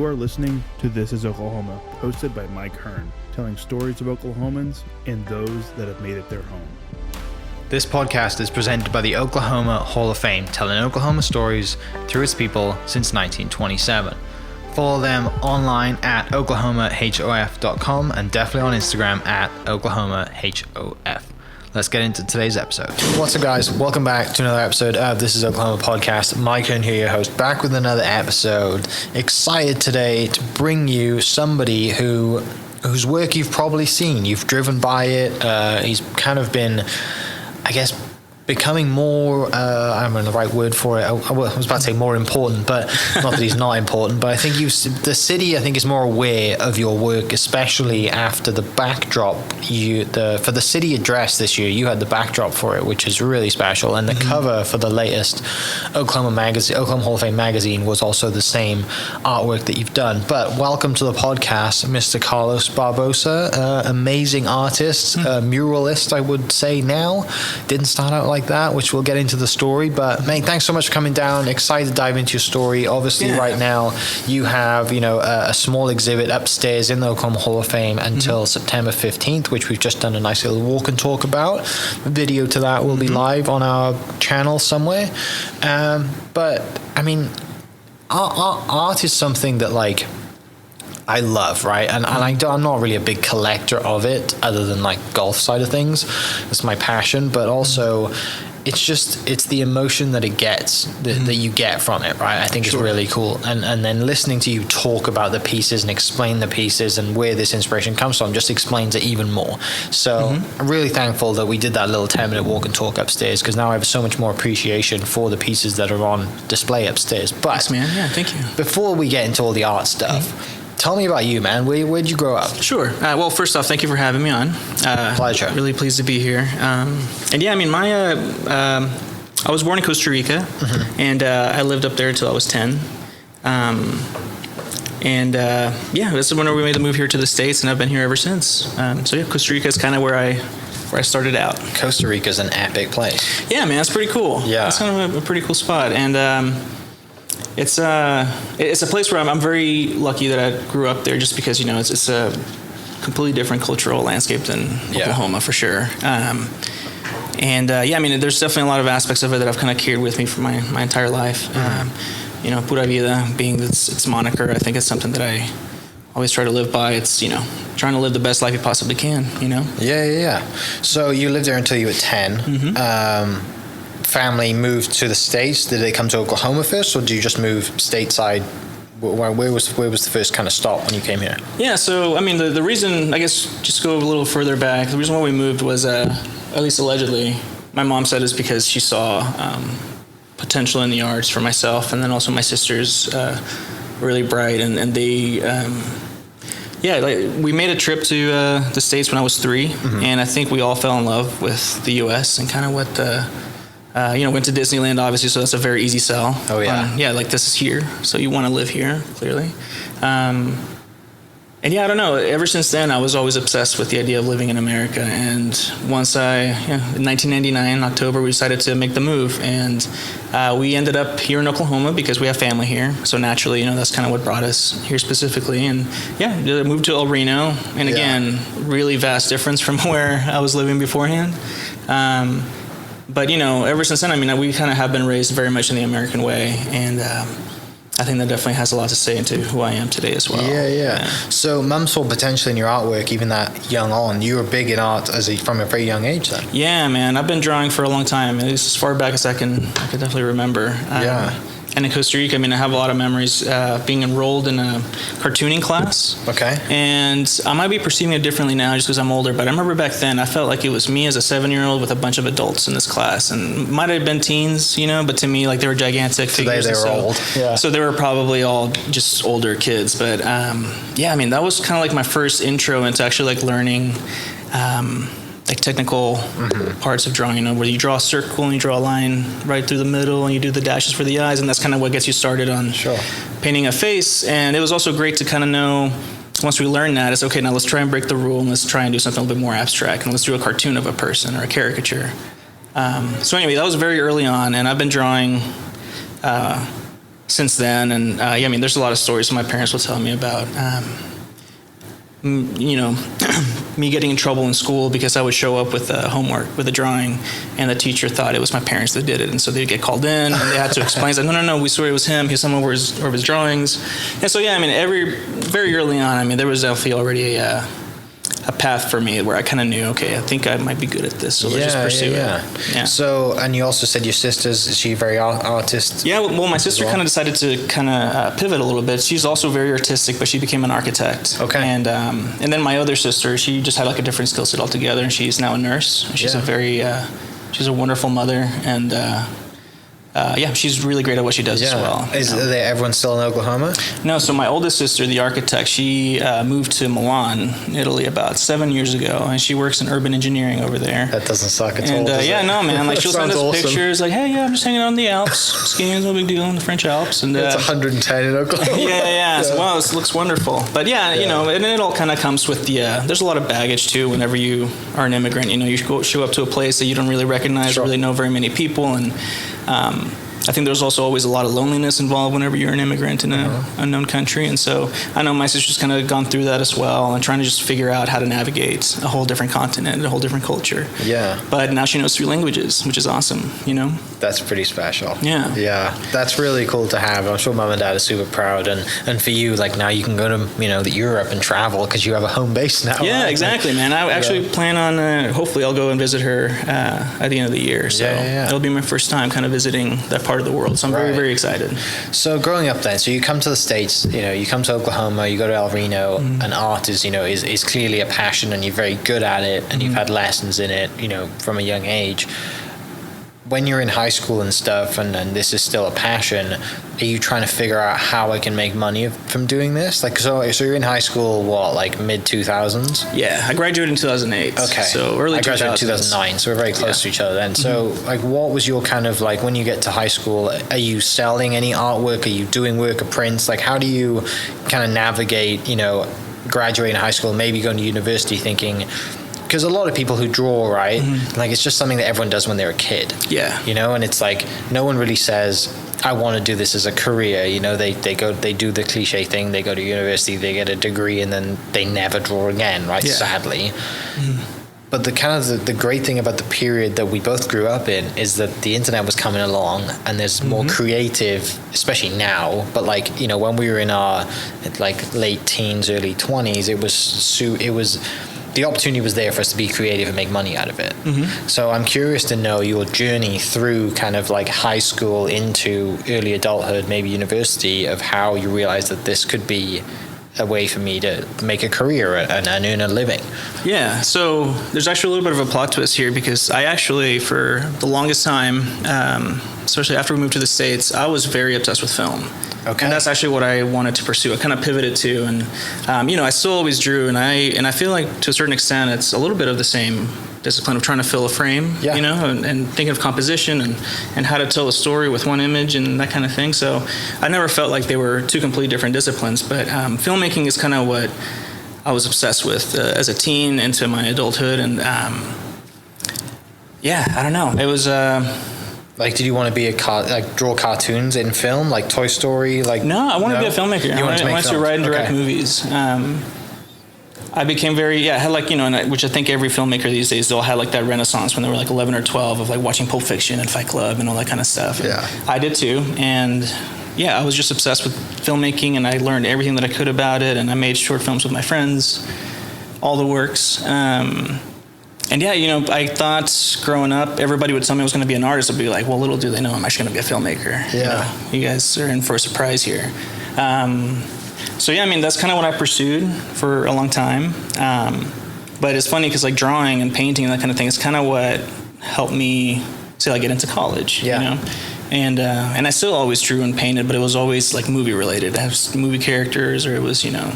You are listening to This is Oklahoma, hosted by Mike Hearn, telling stories of Oklahomans and those that have made it their home. This podcast is presented by the Oklahoma Hall of Fame, telling Oklahoma stories through its people since 1927. Follow them online at oklahomahof.com and definitely on Instagram at oklahomahof. Let's get into today's episode. What's up, guys? Welcome back to another episode of This is Oklahoma Podcast. Mike Hearn here, your host, back with another episode. Excited today to bring you somebody whose work you've probably seen. You've driven by it. He's kind of been, I guess, becoming more, I don't know the right word for it. I was about to say more important, but not that he's not important. But I think the city, I think, is more aware of your work, especially after the backdrop. For the city address this year, you had the backdrop for it, which is really special. And the cover for the latest Oklahoma Hall of Fame magazine was also the same artwork that you've done. But welcome to the podcast, Mr. Carlos Barboza, amazing artist, muralist, I would say now. Didn't start out like that, which we'll get into the story, but mate, thanks so much for coming down. Excited to dive into your story. Obviously, right now you have a small exhibit upstairs in the Oklahoma Hall of Fame until September 15th, which we've just done a nice little walk and talk about. A video to that will be live on our channel somewhere. But I mean, art is something that I love, right? And I'm not really a big collector of it, other than golf side of things. It's my passion, but also it's the emotion that it gets, that you get from it, right? I think it's really cool. And then listening to you talk about the pieces and explain the pieces and where this inspiration comes from just explains it even more. So I'm really thankful that we did that little 10-minute walk and talk upstairs, because now I have so much more appreciation for the pieces that are on display upstairs. But thanks, man. Yeah, thank you. Before we get into all the art stuff, tell me about you, man. Where'd you grow up? Sure. Well, first off, thank you for having me on. Pleasure. Really pleased to be here. And yeah, I mean, I was born in Costa Rica, and I lived up there until I was 10. This is when we made the move here to the States, and I've been here ever since. So yeah, Costa Rica is kind of where I started out. Costa Rica is an epic place. Yeah, man, it's pretty cool. Yeah, it's kind of a pretty cool spot, and it's a place where I'm very lucky that I grew up there, just because it's a completely different cultural landscape than Oklahoma, for sure. I mean, there's definitely a lot of aspects of it that I've kind of carried with me for my entire life. Pura vida being its moniker, I think it's something that I always try to live by. It's trying to live the best life you possibly can. Yeah. So you lived there until you were 10. Family moved to the States. Did they come to Oklahoma first, or did you just move stateside? Where was the first kind of stop when you came here? Yeah, so I mean, the reason, I guess, just go a little further back, the reason why we moved was, at least allegedly, my mom said, is because she saw potential in the arts for myself, and then also my sisters, really bright, and they we made a trip to the States when I was 3, and I think we all fell in love with the U.S. and kind of what went to Disneyland, obviously, so that's a very easy sell. Oh, yeah. This is here, so you want to live here, clearly. I don't know, ever since then, I was always obsessed with the idea of living in America, and once in 1999, October, we decided to make the move, and we ended up here in Oklahoma because we have family here, so naturally, that's kind of what brought us here specifically, and moved to El Reno, and again, really vast difference from where I was living beforehand. But, ever since then, I mean, we kind of have been raised very much in the American way, and I think that definitely has a lot to say into who I am today as well. Yeah. So Mum saw potential in your artwork even that young on. You were big in art from a very young age then? Yeah, man. I've been drawing for a long time, at least as far back as I can definitely remember. And in Costa Rica, I mean, I have a lot of memories being enrolled in a cartooning class. Okay. And I might be perceiving it differently now just because I'm older, but I remember back then I felt like it was me as a 7-year-old with a bunch of adults in this class. And might have been teens, but to me, they were gigantic figures. They were old. Yeah. So they were probably all just older kids. But I mean, that was kind of my first intro into actually learning technical parts of drawing, where you draw a circle and you draw a line right through the middle and you do the dashes for the eyes, and that's kind of what gets you started on painting a face. And it was also great to kind of know, once we learned that, it's okay, now let's try and break the rule and let's try and do something a little bit more abstract, and let's do a cartoon of a person or a caricature. So anyway, that was very early on, and I've been drawing since then. And yeah, I mean, there's a lot of stories my parents will tell me about. You know, me getting in trouble in school because I would show up with homework, with a drawing, and the teacher thought it was my parents that did it, and so they'd get called in, and they had to explain, like, no, we swear it was him. He was over his drawings. And so, yeah, I mean, very early on, I mean, there was definitely already a path for me where I kind of knew, okay, I think I might be good at this, so let's just pursue it. Yeah. So, and you also said your sister's, is she very artist? Yeah, well, my sister kind of decided to kind of pivot a little bit. She's also very artistic, but she became an architect. Okay. And then my other sister, she just had like a different skill set altogether, and she's now a nurse. She's she's a wonderful mother, and yeah, she's really great at what she does as well. Is everyone still in Oklahoma? No, so my oldest sister, the architect, she moved to Milan, Italy, about 7 years ago, and she works in urban engineering over there. That doesn't suck at all. And yeah, no, man, like she'll send us pictures, like, hey, yeah, I'm just hanging out in the Alps, skiing, no big deal, in the French Alps. And it's 110 in Oklahoma. yeah. So, wow, this looks wonderful. But yeah, you know, and it all kind of comes with the. There's a lot of baggage too. Whenever you are an immigrant, you know, you show up to a place that you don't really recognize, or really know very many people, and. I think there's also always a lot of loneliness involved whenever you're an immigrant in an unknown country. And so I know my sister's kind of gone through that as well, and trying to just figure out how to navigate a whole different continent, a whole different culture. Yeah. But now she knows 3 languages, which is awesome, you know? That's pretty special. Yeah. Yeah. That's really cool to have. I'm sure mom and dad are super proud. And for you, like now you can go to, you know, Europe and travel because you have a home base now. Yeah, right? Exactly, man. I actually plan on, hopefully I'll go and visit her at the end of the year. So it'll be my first time kind of visiting that part of the world. So I'm very, very excited. So growing up then, so you come to the States, you know, you come to Oklahoma, you go to El Reno, and art is, you know, is clearly a passion, and you're very good at it, and you've had lessons in it, you know, from a young age. When you're in high school and stuff, and this is still a passion, are you trying to figure out how I can make money from doing this? Like, so you're in high school, what, like mid 2000s? Yeah, I graduated in 2008. Okay. So early 2000s. I graduated in 2009, so we're very close to each other then. So, like, what was your kind of, like, when you get to high school, are you selling any artwork? Are you doing work of prints? Like, how do you kind of navigate, you know, graduating high school, maybe going to university thinking, because a lot of people who draw, right, like it's just something that everyone does when they're a kid. Yeah. You know, and it's like no one really says, I want to do this as a career. You know, they do the cliche thing, they go to university, they get a degree, and then they never draw again, right? Yeah. Sadly. But the kind of the great thing about the period that we both grew up in is that the internet was coming along, and there's more creative, especially now. But like, you know, when we were in our like late teens, early 20s, it was the opportunity was there for us to be creative and make money out of it. So I'm curious to know your journey through kind of like high school into early adulthood, maybe university, of how you realized that this could be a way for me to make a career and earn a living. Yeah, so there's actually a little bit of a plot twist here, because I actually, for the longest time, especially after we moved to the States, I was very obsessed with film. Okay. And that's actually what I wanted to pursue. I kind of pivoted to, and you know, I still always drew, and I feel like to a certain extent it's a little bit of the same discipline of trying to fill a frame, you know, and thinking of composition and how to tell a story with one image and that kind of thing. So I never felt like they were two completely different disciplines, but filmmaking is kind of what I was obsessed with as a teen into my adulthood, and yeah, I don't know. It was. Like, did you want to be draw cartoons in film, like Toy Story? Like, no, I wanted to be a filmmaker. I wanted to write and direct movies. I became I had like, you know, which I think every filmmaker these days, they'll have like that renaissance when they were like 11 or 12 of like watching Pulp Fiction and Fight Club and all that kind of stuff. Yeah. I did too. And yeah, I was just obsessed with filmmaking, and I learned everything that I could about it. And I made short films with my friends, all the works. And yeah, you know, I thought growing up, everybody would tell me I was going to be an artist. I'd be like, well, little do they know I'm actually going to be a filmmaker. Yeah. You guys are in for a surprise here. So yeah, I mean, that's kind of what I pursued for a long time. But it's funny because like drawing and painting and that kind of thing is kind of what helped me say like get into college. Yeah. You know? And I still always drew and painted, but it was always like movie related. I have movie characters, or it was, you know,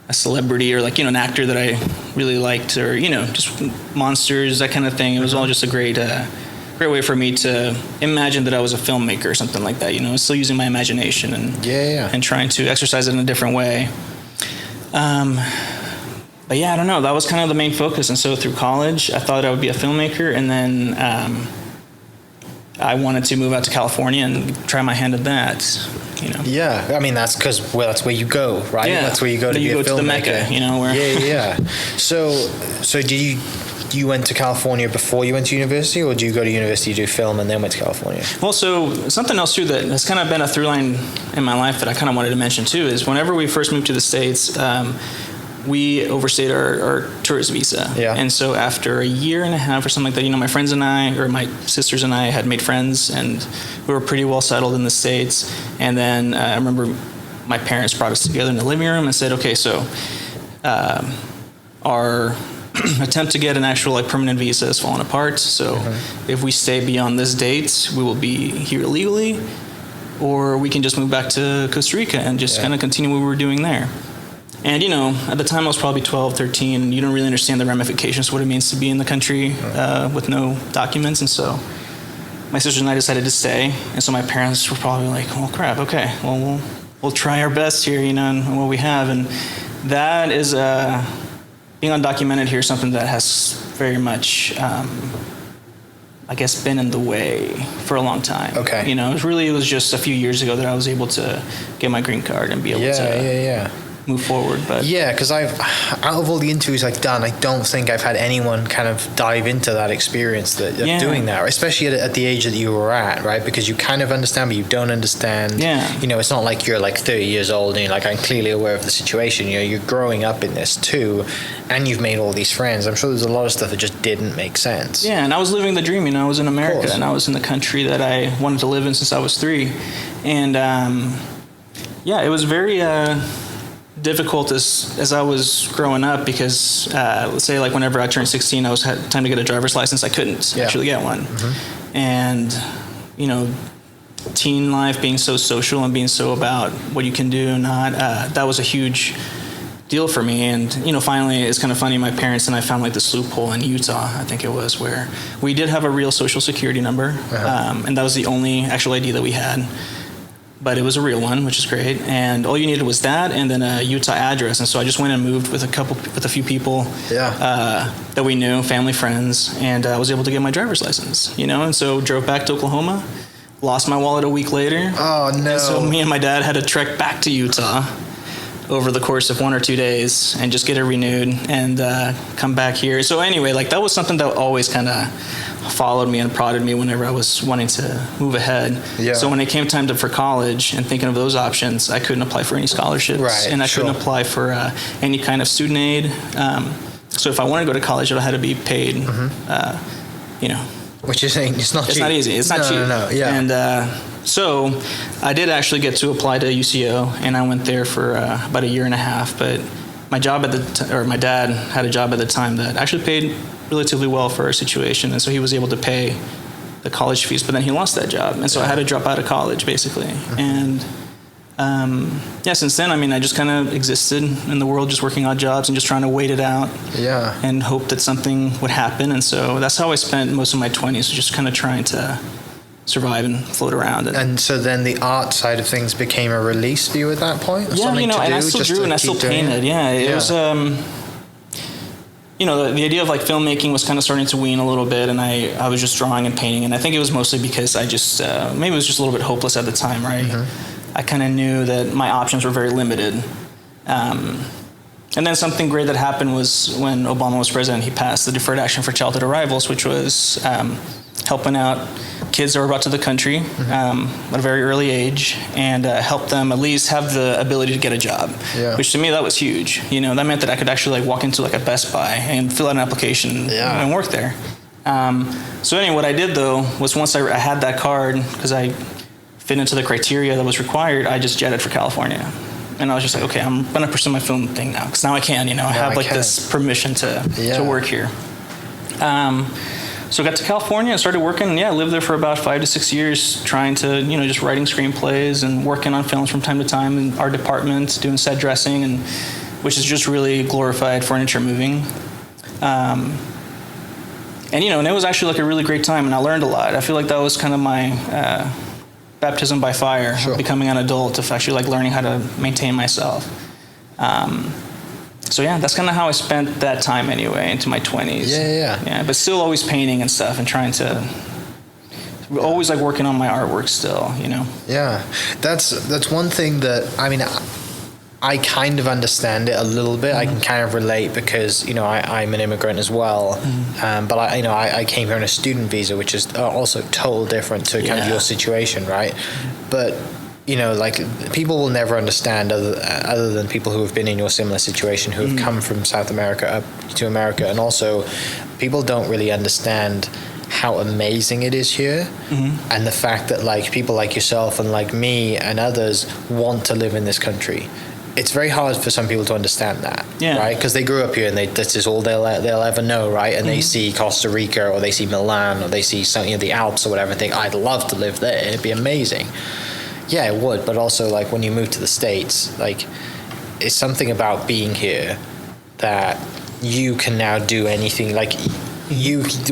a celebrity, or like, you know, an actor that I really liked, or, you know, just monsters, that kind of thing. It was all just a great way for me to imagine that I was a filmmaker or something like that, you know, still using my imagination and trying to exercise it in a different way. But yeah, I don't know, that was kind of the main focus. And so through college, I thought I would be a filmmaker, and then I wanted to move out to California and try my hand at that. Yeah, I mean that's because that's where you go, right? Yeah, that's where you go to be a filmmaker. To the Mecca, where. Yeah. So did you went to California before you went to university, or do you go to university to do film and then went to California? Well, so something else too that has kind of been a through line in my life that I kind of wanted to mention too is whenever we first moved to the States, we overstayed our tourist visa. Yeah. And so after a year and a half or something like that, my friends and I, or my sisters and I, had made friends, and we were pretty well settled in the States. And then I remember my parents brought us together in the living room and said, okay, so our attempt to get an actual permanent visa is falling apart. So if we stay beyond this date, we will be here illegally, or we can just move back to Costa Rica and just kind of continue what we were doing there. And, at the time I was probably 12, 13, you don't really understand the ramifications of what it means to be in the country with no documents. And so my sisters and I decided to stay. And so my parents were probably like, well, crap, okay, well, we'll try our best here, and what we have. And that is, being undocumented here is something that has very much, I guess, been in the way for a long time. Okay. It was just a few years ago that I was able to get my green card and be able to move forward. But because out of all the interviews I've done, I don't think I've had anyone kind of dive into that experience of doing that, especially at the age that you were at, right? Because you kind of understand, but you don't understand. It's not like you're like 30 years old and you're like, I'm clearly aware of the situation. You're growing up in this too, and you've made all these friends. I'm sure there's a lot of stuff that just didn't make sense. And I was living the dream. I was in America, and I was in the country that I wanted to live in since I was 3. And it was very difficult as I was growing up because let's say like whenever I turned 16, I had time to get a driver's license. I couldn't actually get one. And teen life being so social and being so about what you can do and not, that was a huge deal for me. And finally, it's kind of funny, my parents and I found like this loophole in Utah, I think it was, where we did have a real social security number, and that was the only actual ID that we had. But it was a real one, which is great. And all you needed was that and then a Utah address. And so I just went and moved with a few people that we knew, family, friends, and I was able to get my driver's license, and so drove back to Oklahoma, lost my wallet a week later. Oh, no. And so me and my dad had to trek back to Utah over the course of 1 or 2 days and just get it renewed and come back here. So anyway, that was something that always kind of followed me and prodded me whenever I was wanting to move ahead. So when it came time for college and thinking of those options, I couldn't apply for any scholarships, and I couldn't apply for any kind of student aid. So if I wanted to go to college, it had to be paid. Which is saying it's not cheap. It's not easy. It's not cheap. No. Yeah. And so I did actually get to apply to UCO, and I went there for about a year and a half. But my job my dad had a job at the time that actually paid relatively well for our situation, and so he was able to pay the college fees, but then he lost that job, and so I had to drop out of college basically. And since then, I just kind of existed in the world, just working odd jobs and just trying to wait it out and hope that something would happen. And so that's how I spent most of my 20s, just kind of trying to survive and float around. And so then the art side of things became a release for you at that point? And I still drew and I still painted. It was the idea of filmmaking was kind of starting to wane a little bit, and I was just drawing and painting, and I think it was mostly because I just maybe it was just a little bit hopeless at the time, right? I kind of knew that my options were very limited. And then something great that happened was when Obama was president, he passed the Deferred Action for Childhood Arrivals, which was helping out kids that were brought to the country at a very early age, and help them at least have the ability to get a job, which to me that was huge. That meant that I could actually walk into a Best Buy and fill out an application and work there. So anyway, what I did though was once I had that card, because I fit into the criteria that was required, I just jetted for California. And I was just like, okay, I'm going to pursue my film thing now, because now I can, I have this permission to work here. So I got to California and started working, lived there for about 5 to 6 years, trying to, just writing screenplays and working on films from time to time in our department, doing set dressing, and which is just really glorified furniture moving. And it was actually a really great time, and I learned a lot. I feel like that was kind of my baptism by fire, becoming an adult, of actually learning how to maintain myself. So that's kind of how I spent that time anyway, into my 20s. Yeah. But still always painting and stuff and trying to always like working on my artwork still, you know. Yeah, that's one thing that I kind of understand it a little bit. I can kind of relate because I'm an immigrant as well, but I came here on a student visa, which is also total different to kind of your situation, right? But like people will never understand other than people who have been in your similar situation, who have come from South America up to America, and also people don't really understand how amazing it is here, and the fact that like people like yourself and like me and others want to live in this country. It's very hard for some people to understand that, right? Because they grew up here and this is all they'll ever know, right? And they see Costa Rica or they see Milan or they see the Alps or whatever and think, I'd love to live there. It'd be amazing. Yeah, it would. But also, like, when you move to the States, like, it's something about being here that you can now do anything. Like,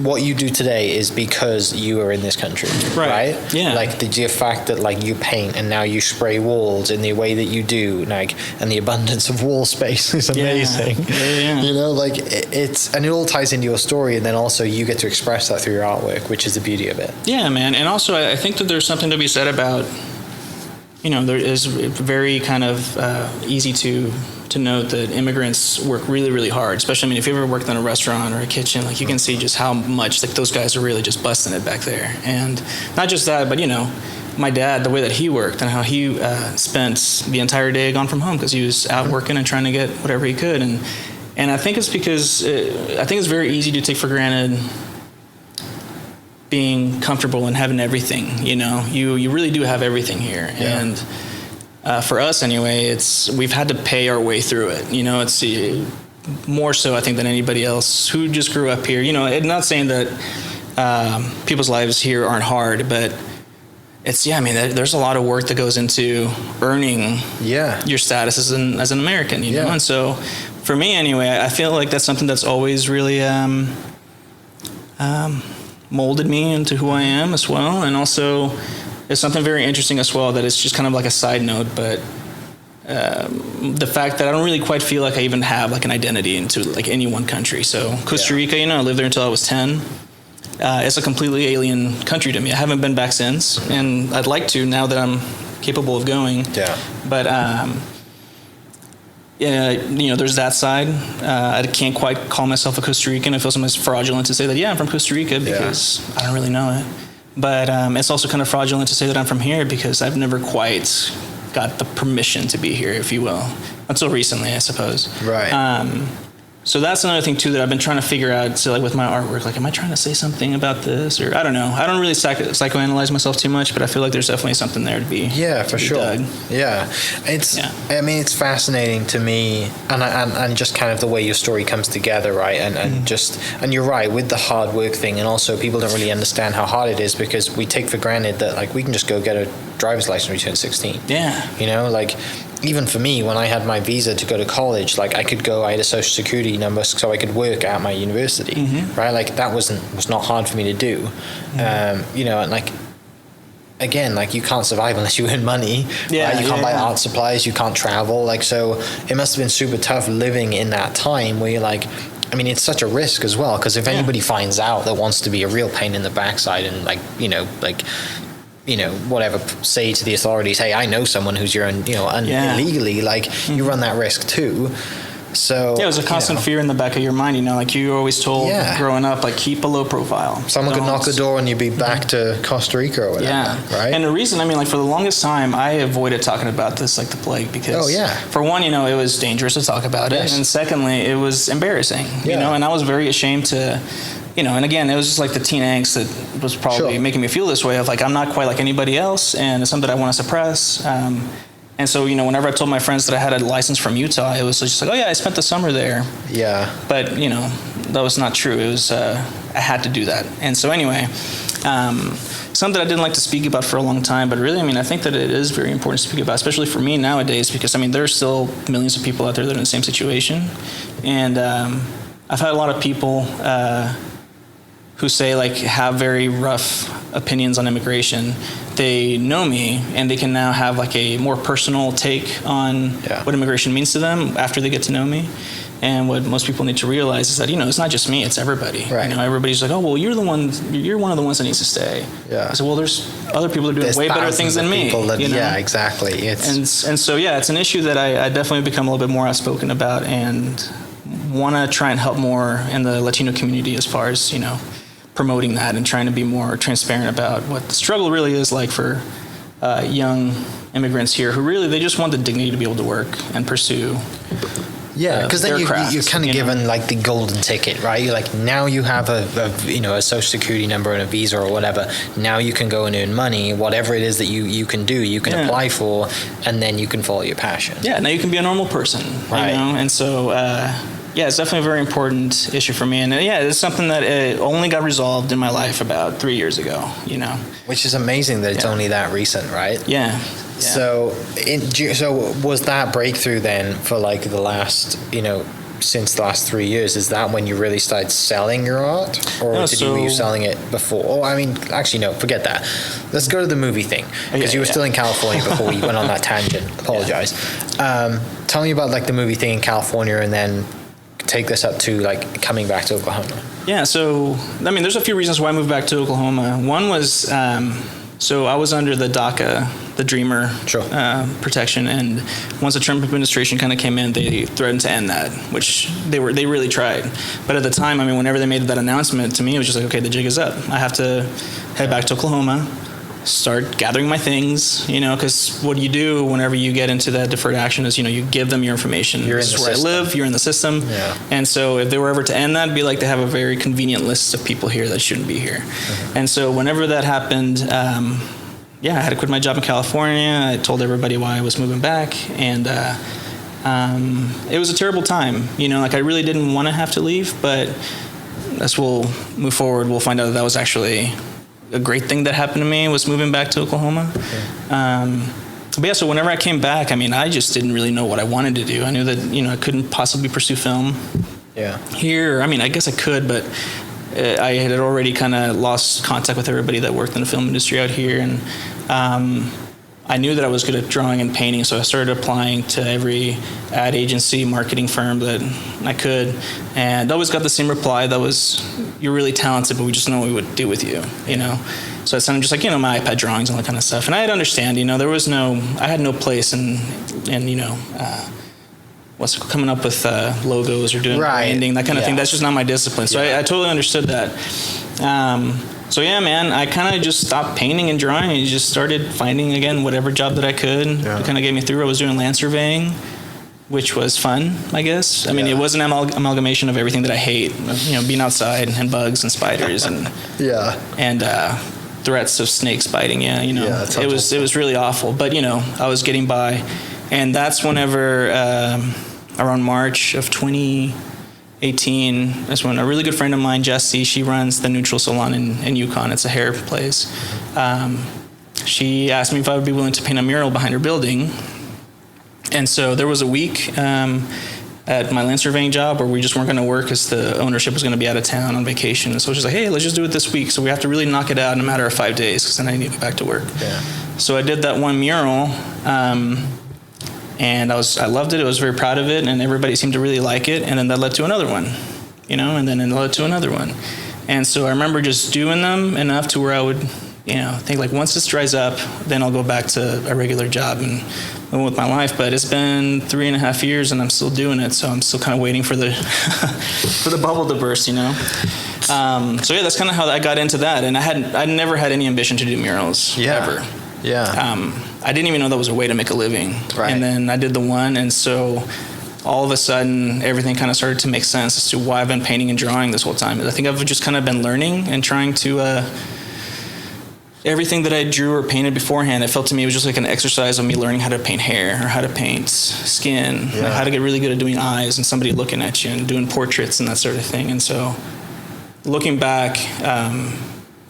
what you do today is because you are in this country, right? Yeah. Like the fact that like you paint and now you spray walls in the way that you do, like, and the abundance of wall space is amazing. Yeah. Like and it all ties into your story, and then also you get to express that through your artwork, which is the beauty of it. Yeah, man. And also, I think that there's something to be said about, there is very kind of easy to note that immigrants work really, really hard. Especially, if you ever worked in a restaurant or a kitchen, like you can see just how much like those guys are really just busting it back there. And not just that, but my dad, the way that he worked and how he spent the entire day gone from home because he was out working and trying to get whatever he could. And I think it's because I think it's very easy to take for granted being comfortable and having everything. You really do have everything here. Yeah. And for us anyway, we've had to pay our way through it. It's more so I think than anybody else who just grew up here. I'm not saying that people's lives here aren't hard, but it's there's a lot of work that goes into earning your status as an American. You know, and so for me anyway, I feel like that's something that's always really molded me into who I am as well, and also. It's something very interesting as well that is just kind of like a side note, but the fact that I don't really quite feel like I even have like an identity into like any one country. So Costa Rica, I lived there until I was 10. It's a completely alien country to me. I haven't been back since, and I'd like to now that I'm capable of going. Yeah. But there's that side. I can't quite call myself a Costa Rican. I feel sometimes fraudulent to say that I'm from Costa Rica because I don't really know it. But it's also kind of fraudulent to say that I'm from here because I've never quite got the permission to be here, if you will, until recently, I suppose. Right. So that's another thing too that I've been trying to figure out. So like with my artwork, like, am I trying to say something about this, or I don't know. I don't really psychoanalyze myself too much, but I feel like there's definitely something there to be. Yeah, for sure. Dug. Yeah, it's. Yeah. I mean, it's fascinating to me, and just kind of the way your story comes together, right? And you're right with the hard work thing, and also people don't really understand how hard it is because we take for granted that like we can just go get a driver's license when you turn 16. Yeah. Like. Even for me, when I had my visa to go to college, like I had a social security number so I could work at my university, right? Like that was not hard for me to do, and like, again, like you can't survive unless you earn money, right? You can't buy art supplies, you can't travel, like, so it must have been super tough living in that time where you're like, I mean, it's such a risk as well, because if anybody finds out that wants to be a real pain in the backside and whatever, say to the authorities, hey, I know someone who's your own, illegally, like you run that risk too. So it was a constant fear in the back of your mind, like you were always told growing up, like keep a low profile. Someone could knock the door and you'd be back to Costa Rica or whatever, right? And the reason, like for the longest time, I avoided talking about this like the plague because for one, it was dangerous to talk about it, and secondly, it was embarrassing, and I was very ashamed to. And again, it was just like the teen angst that was probably making me feel this way of like, I'm not quite like anybody else, and it's something that I want to suppress. And so, whenever I told my friends that I had a license from Utah, it was just like, oh yeah, I spent the summer there. Yeah. But, that was not true. It was, I had to do that. And so anyway, something that I didn't like to speak about for a long time, but really, I think that it is very important to speak about, especially for me nowadays, because, there are still millions of people out there that are in the same situation. And I've had a lot of people who say like have very rough opinions on immigration, they know me and they can now have like a more personal take on what immigration means to them after they get to know me. And what most people need to realize is that, it's not just me, it's everybody. Right. Everybody's like, oh, well, you're one of the ones that needs to stay. Yeah. I said, well, there's other people that are doing way better things than me. Yeah, exactly. And so, it's an issue that I definitely become a little bit more outspoken about and want to try and help more in the Latino community as far as, promoting that and trying to be more transparent about what the struggle really is like for young immigrants here who really, they just want the dignity to be able to work and pursue. Yeah, because then you're kind of given like the golden ticket, right? You're like, now you have a social security number and a visa or whatever. Now you can go and earn money, whatever it is that you can do, you can apply for, and then you can follow your passion. Yeah, now you can be a normal person, right? And so, it's definitely a very important issue for me. And it's something that only got resolved in my life about 3 years ago, Which is amazing that it's only that recent, right? Yeah. So was that breakthrough then for like the last, since the last 3 years? Is that when you really started selling your art, or were you selling it before? Oh, I mean, actually, no, forget that. Let's go to the movie thing, because you were still in California before we went on that tangent. Apologize. Tell me about like the movie thing in California, and then take this up to like coming back to Oklahoma. Yeah. So I mean, there's a few reasons why I moved back to Oklahoma. One was. So I was under the DACA, the Dreamer protection, and once the Trump administration kind of came in, they threatened to end that, which they really tried. But at the time, I mean, whenever they made that announcement to me, it was just like, okay, the jig is up. I have to head back to Oklahoma, start gathering my things, because what you do whenever you get into that deferred action is, you give them your information. This is where I live, you're in the system. Yeah. And so if they were ever to end that, it'd be like they have a very convenient list of people here that shouldn't be here. Mm-hmm. And so whenever that happened, I had to quit my job in California. I told everybody why I was moving back. And it was a terrible time. I really didn't want to have to leave, but as we'll move forward, we'll find out that was actually a great thing that happened to me, was moving back to Oklahoma. Okay. So whenever I came back, I mean, I just didn't really know what I wanted to do. I knew that, I couldn't possibly pursue film here. I mean, I guess I could, but I had already kind of lost contact with everybody that worked in the film industry out here. And I knew that I was good at drawing and painting, so I started applying to every ad agency, marketing firm that I could, and always got the same reply that was, you're really talented, but we just know what we would do with you, So it's kind of just like, my iPad drawings and all that kind of stuff. And I had to understand, I had no place in what's coming up with logos or doing branding, that kind of thing. That's just not my discipline. So I totally understood that. So man, I kind of just stopped painting and drawing and just started finding, again, whatever job that I could. It kind of get me through. I was doing land surveying, which was fun, I guess. I mean, it was an amalgamation of everything that I hate, being outside and bugs and spiders and threats of snakes biting. It was really awful. But, I was getting by. And that's whenever, around March of 2018, that's when a really good friend of mine, Jessie, she runs the Neutral Salon in Yukon. It's a hair place. She asked me if I would be willing to paint a mural behind her building. And so there was a week at my land surveying job where we just weren't going to work because the ownership was going to be out of town on vacation. And so she's like, hey, let's just do it this week. So we have to really knock it out in a matter of 5 days because then I need to get back to work. Yeah. So I did that one mural. And I loved it. I was very proud of it, and everybody seemed to really like it. And then that led to another one, and then it led to another one. And so I remember just doing them enough to where I would, think like once this dries up, then I'll go back to a regular job and move with my life. But it's been 3.5 years, and I'm still doing it. So I'm still kind of waiting for the for the bubble to burst, So that's kind of how I got into that. And I never had any ambition to do murals ever. Yeah. I didn't even know that was a way to make a living. Right. And then I did the one, and so all of a sudden everything kind of started to make sense as to why I've been painting and drawing this whole time. I think I've just kind of been learning and trying to everything that I drew or painted beforehand, it felt to me it was just like an exercise of me learning how to paint hair or how to paint skin, like how to get really good at doing eyes and somebody looking at you and doing portraits and that sort of thing. And so looking back,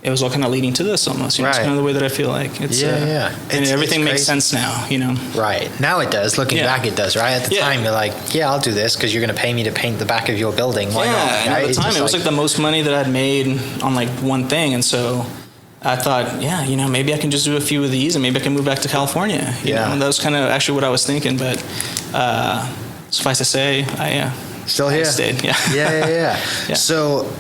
it was all kind of leading to this almost. You know, it's kind of the way that I feel like. It's, and everything makes sense now, you know. Right. Now it does. Looking back, it does, right? At the time, you're like, yeah, I'll do this because you're going to pay me to paint the back of your building. Why not? Right? And at the time, it was like the most money that I'd made on like one thing. And so I thought, yeah, you know, maybe I can just do a few of these and maybe I can move back to California. You know? And that was kind of actually what I was thinking. But suffice to say, I still here. I stayed. Yeah. So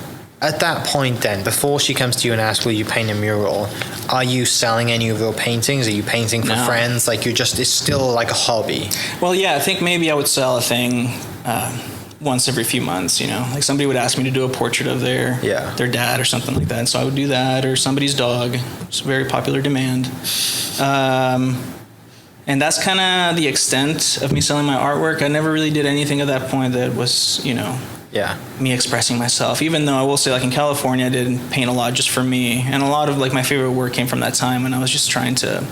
at that point then, before she comes to you and asks, will you paint a mural, are you selling any of your paintings? Are you painting for friends? Like it's still like a hobby? Well, yeah, I think maybe I would sell a thing once every few months, you know. Like somebody would ask me to do a portrait of their dad or something like that. And so I would do that, or somebody's dog. It's a very popular demand. And that's kind of the extent of me selling my artwork. I never really did anything at that point that was, you know, me expressing myself. Even though I will say, like in California, I did paint a lot just for me. And a lot of like my favorite work came from that time when I was just trying to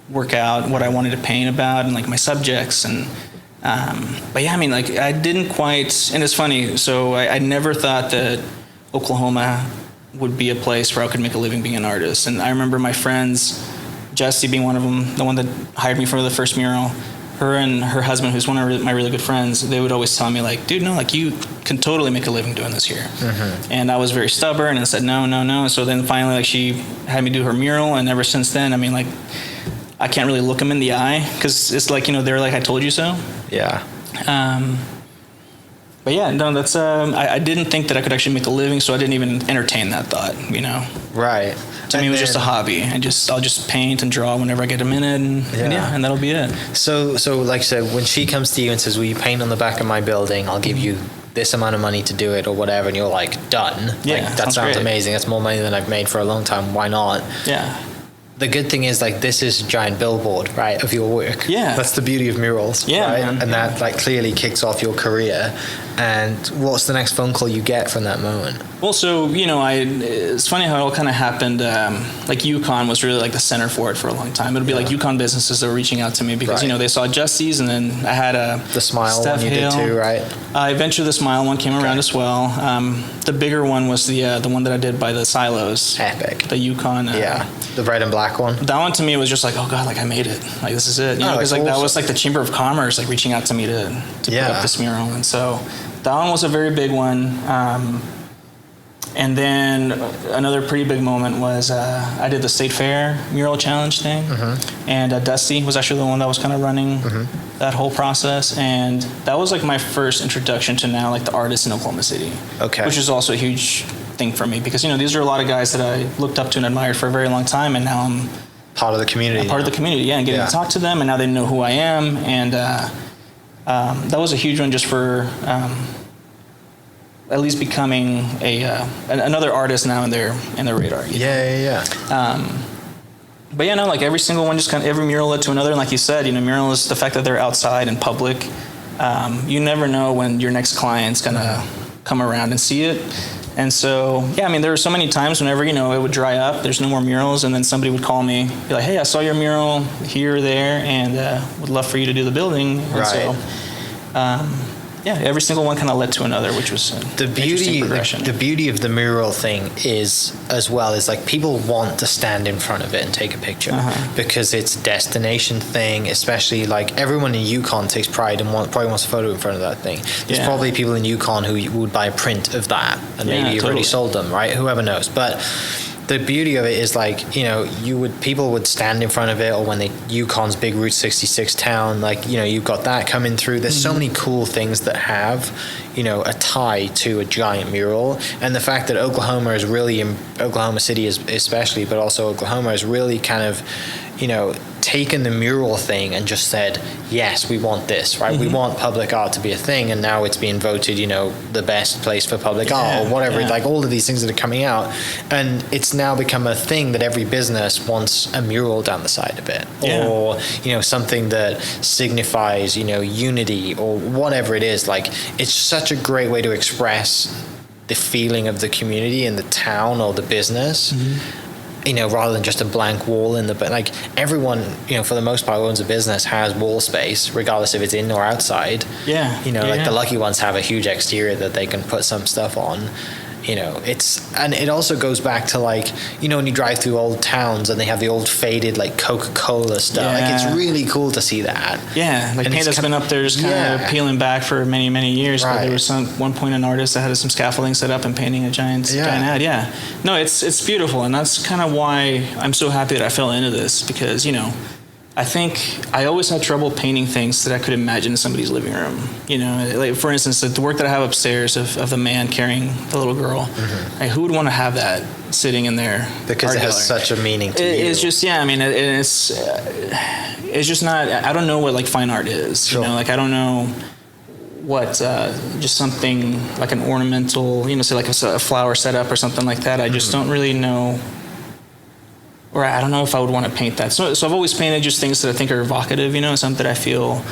work out what I wanted to paint about and like my subjects. And but yeah, I mean, like I didn't quite, and it's funny. So I never thought that Oklahoma would be a place where I could make a living being an artist. And I remember my friends, Jessie being one of them, the one that hired me for the first mural, her and her husband, who's one of my really good friends, they would always tell me like, dude, no, like you can totally make a living doing this here. And I was very stubborn and said, no. And so then finally, like she had me do her mural. And ever since then, I mean, like I can't really look them in the eye because it's like, you know, they're like, I told you so. Yeah. But yeah, no, that's, I didn't think that I could actually make a living, so I didn't even entertain that thought, you know? Right. To me, it was just a hobby. I'll just paint and draw whenever I get a minute, and that'll be it. So like I said, when she comes to you and says, will you paint on the back of my building? I'll give you this amount of money to do it or whatever, and you're like, done. Yeah, like, that sounds amazing. That's more money than I've made for a long time. Why not? Yeah. The good thing is, like, this is a giant billboard, right, of your work. Yeah. That's the beauty of murals, right? And that, like, clearly kicks off your career. And what's the next phone call you get from that moment? Well, so, you know, it's funny how it all kind of happened. Like, Yukon was really, like, the center for it for a long time. It would be, like, Yukon businesses that were reaching out to me because, you know, they saw Jesse's, and then I had the Smile Steph one you Hale. did too, right? Eventually the Smile one came around as well. The bigger one was the one that I did by the silos. Epic. The Yukon. The red and black one. That one to me was just like, oh God, like I made it. Like this is it. You know, because like that was like the Chamber of Commerce like reaching out to me to put up this mural, and so that one was a very big one. And then another pretty big moment was I did the State Fair mural challenge thing, and Dusty was actually the one that was kind of running that whole process, and that was like my first introduction to now like the artists in Oklahoma City, which is also a huge thing for me because, you know, these are a lot of guys that I looked up to and admired for a very long time, and now I'm part of the community. Part of the community, and getting to talk to them, and now they know who I am, and that was a huge one just for at least becoming another artist now in their radar. But yeah, no, like every single one, just kind of every mural led to another, and like you said, you know, mural is the fact that they're outside in public. You never know when your next client's gonna come around and see it. And so, yeah, I mean, there were so many times whenever, you know, it would dry up, there's no more murals, and then somebody would call me, be like, hey, I saw your mural here or there, and would love for you to do the building. And so, yeah, every single one kind of led to another, which was the beauty. The beauty of the mural thing is, as well, is like people want to stand in front of it and take a picture because it's a destination thing. Especially like everyone in Yukon takes pride and probably wants a photo in front of that thing. There's probably people in Yukon who would buy a print of that, and maybe you've already sold them, right? Whoever knows, but. The beauty of it is like, you know, people would stand in front of it, or when Yukon's big Route 66 town, like, you know, you've got that coming through. There's so many cool things that have, you know, a tie to a giant mural. And the fact that Oklahoma City is especially, but also Oklahoma is really kind of, you know, taken the mural thing and just said, yes, we want this, right? We want public art to be a thing, and now it's being voted, you know, the best place for public art or whatever. Like all of these things that are coming out, and it's now become a thing that every business wants a mural down the side of it, or, you know, something that signifies, you know, unity or whatever it is. Like, it's such a great way to express the feeling of the community in the town or the business. You know, rather than just a blank wall like everyone, you know, for the most part, who owns a business has wall space, regardless if it's in or outside. You know, like the lucky ones have a huge exterior that they can put some stuff on. you know, and it also goes back to like, you know, when you drive through old towns and they have the old faded like Coca-Cola stuff. Yeah. Like it's really cool to see that. Yeah, like and paint that's been up there just kind of peeling back for many, many years. Right. But there was one point an artist that had some scaffolding set up and painting a giant ad. Yeah, no, it's beautiful, and that's kind of why I'm so happy that I fell into this, because, you know, I think I always had trouble painting things that I could imagine in somebody's living room. You know, like for instance, the work that I have upstairs of the man carrying the little girl. Like, who would want to have that sitting in there? Because it has such a meaning to you. It's just, I mean, it's just not. I don't know what like fine art is. Sure. You know, like I don't know what just something like an ornamental, you know, say like a flower setup or something like that. I just don't really know. Or I don't know if I would want to paint that. So I've always painted just things that I think are evocative, you know, something that I feel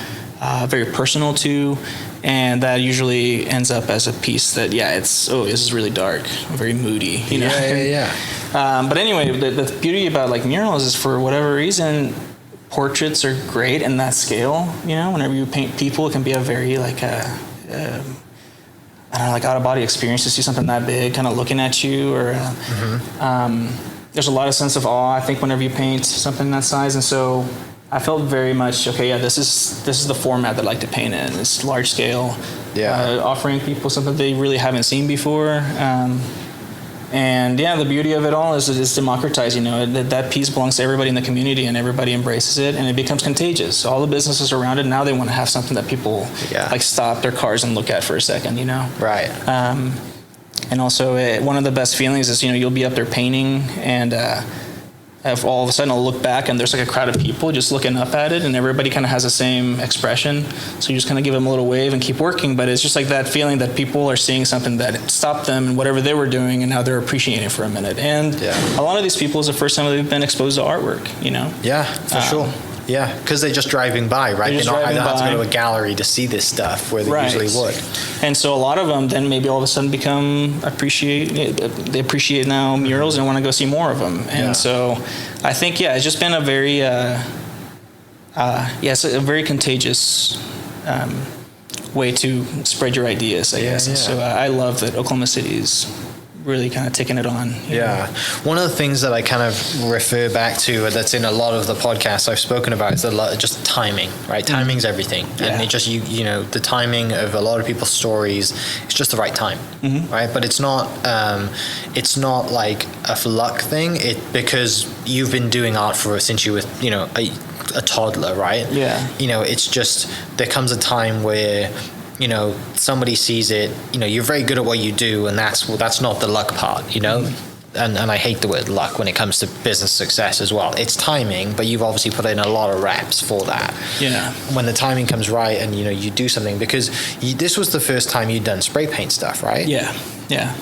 very personal to, and that usually ends up as a piece that, this is really dark, very moody, you know. But anyway, the beauty about like murals is, for whatever reason, portraits are great in that scale. You know, whenever you paint people, it can be a very like I don't know, like out of body experience to see something that big kind of looking at you, or. There's a lot of sense of awe, I think, whenever you paint something that size, and so I felt very much, this is the format that I like to paint in. It's large scale, offering people something they really haven't seen before, and the beauty of it all is it's democratized. You know, that piece belongs to everybody in the community, and everybody embraces it, and it becomes contagious. All the businesses around it now, they want to have something that people like stop their cars and look at for a second. You know, right. And also, one of the best feelings is, you know, you'll be up there painting, and if all of a sudden I'll look back and there's like a crowd of people just looking up at it, and everybody kind of has the same expression. So you just kind of give them a little wave and keep working. But it's just like that feeling that people are seeing something that stopped them and whatever they were doing, and now they're appreciating it for a minute. And a lot of these people, is the first time they've been exposed to artwork, you know? Yeah, for sure. Yeah, because they're just driving by, right? They don't have to go to a gallery to see this stuff where they usually would. And so a lot of them then maybe all of a sudden they appreciate now murals and want to go see more of them. And so I think, it's just been a very, it's a very contagious way to spread your ideas, I guess. Yeah. So I love that Oklahoma City is really kind of taking it on. One of the things that I kind of refer back to that's in a lot of the podcasts I've spoken about is just timing, right? Timing's everything. And it just, you know, the timing of a lot of people's stories, it's just the right time, right? But it's not like a luck thing. Because you've been doing art since you were, you know, a toddler, right? Yeah. You know, it's just, there comes a time where, you know, somebody sees it, you know, you're very good at what you do, and that's not the luck part, you know? And I hate the word luck when it comes to business success as well. It's timing, but you've obviously put in a lot of reps for that. Yeah. When the timing comes right and, you know, you do something, because this was the first time you'd done spray paint stuff, right? Yeah. Yeah.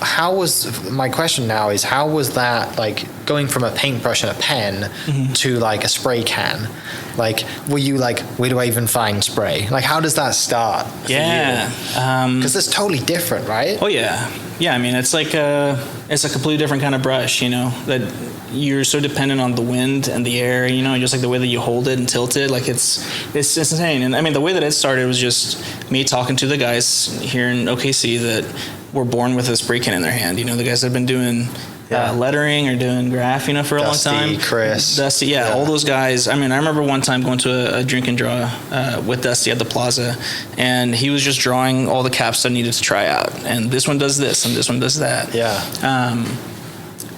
My question now is, how was that, like, going from a paintbrush and a pen to like a spray can? Like, were you like, where do I even find spray? Like, how does that start? Yeah. Because it's totally different, right? Oh, yeah. Yeah, I mean, it's like it's a completely different kind of brush, you know, that you're so dependent on the wind and the air, you know, just like the way that you hold it and tilt it, like it's insane. And I mean, the way that it started was just me talking to the guys here in OKC that were born with a spray can in their hand, you know, the guys that have been doing lettering or doing graph, you know, for a long time. Dusty, all those guys. I mean, I remember one time going to a drink and draw with Dusty at the plaza, and he was just drawing all the caps I needed to try out. And this one does this, and this one does that. Yeah.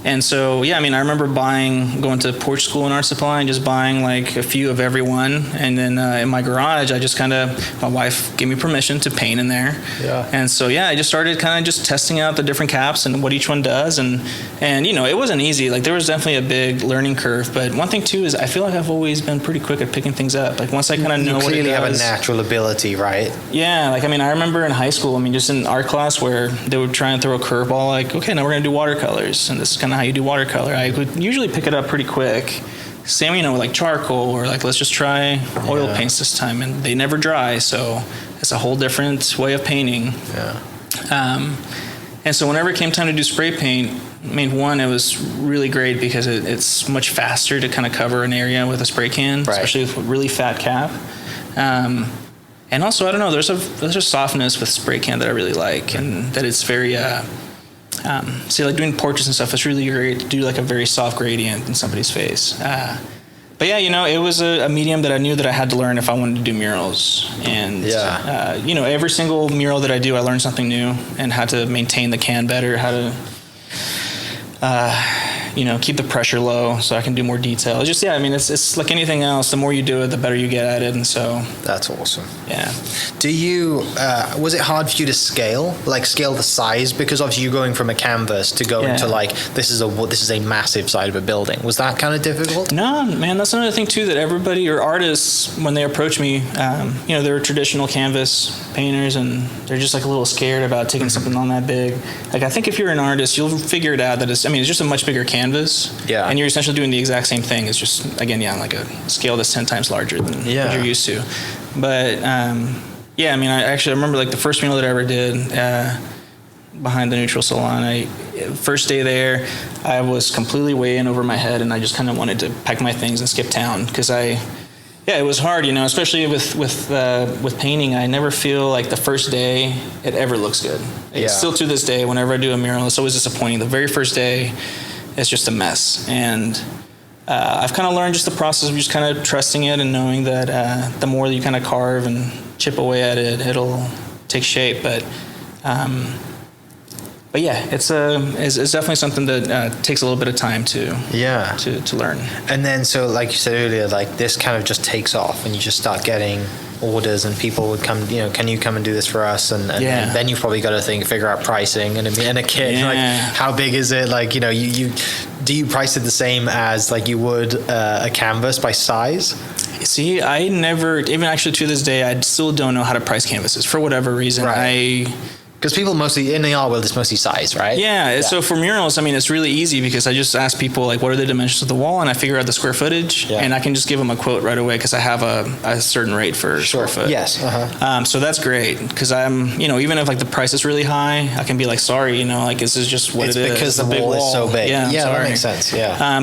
And so, I mean, I remember going to Porch School in Art Supply and just buying like a few of every one. And then in my garage, I just my wife gave me permission to paint in there. Yeah. And so, I just started kind of just testing out the different caps and what each one does. And you know, it wasn't easy. Like, there was definitely a big learning curve. But one thing too is I feel like I've always been pretty quick at picking things up. Like, once I kind of know what it does. You clearly have a natural ability, right? Yeah. Like, I mean, I remember in high school, I mean, just in art class where they would try and throw a curveball, like, okay, now we're going to do watercolors. And this is kind of how you do watercolor. I would usually pick it up pretty quick. Same, you know, with like charcoal, or like, let's just try oil paints this time, and they never dry, so it's a whole different way of painting. Yeah. And so whenever it came time to do spray paint, I mean, one, it was really great because it's much faster to kind of cover an area with a spray can, especially with a really fat cap. And also, I don't know, there's a softness with spray can that I really like, and that it's very See, like doing portraits and stuff, it's really great to do like a very soft gradient in somebody's face. But yeah, it was a medium that I knew that I had to learn if I wanted to do murals. And, every single mural that I do, I learn something new and how to maintain the can better, how to, keep the pressure low so I can do more detail. It's just, it's like anything else. The more you do it, the better you get at it. And so. That's awesome. Yeah. Do you, was it hard for you to scale the size? Because obviously you're going from a canvas to go into this is a massive side of a building. Was that kind of difficult? No, man, that's another thing too, that everybody or artists, when they approach me, they're traditional canvas painters and they're just like a little scared about taking something on that big. Like, I think if you're an artist, you'll figure it out that it's just a much bigger canvas. Yeah. And you're essentially doing the exact same thing. It's just, again, like a scale that's 10 times larger than what you're used to. But, I remember like the first mural that I ever did behind the Neutral Salon. First day there, I was completely way in over my head, and I just kind of wanted to pack my things and skip town because it was hard, especially with painting. I never feel like the first day it ever looks good. Still to this day, whenever I do a mural, it's always disappointing. The very first day, it's just a mess. And I've kind of learned just the process of just kind of trusting it and knowing that the more that you kind of carve and chip away at it, it'll take shape. But yeah, it's definitely something that takes a little bit of time to learn. And then, so like you said earlier, like this kind of just takes off and you just start getting orders and people would come, can you come and do this for us? And then you've probably got to figure out pricing and a kit, like how big is it? Like, you do you price it the same as like you would a canvas by size? See, I never, even actually to this day, I still don't know how to price canvases for whatever reason. Right. Because people mostly, in the art world, it's mostly size, right? Yeah, so for murals, it's really easy because I just ask people, like, what are the dimensions of the wall? And I figure out the square footage, and I can just give them a quote right away because I have a certain rate for square foot. Yes. So that's great because I'm, even if, like, the price is really high, I can be like, sorry, like, this is just what it is. It's because the wall is so big. Yeah, that makes sense,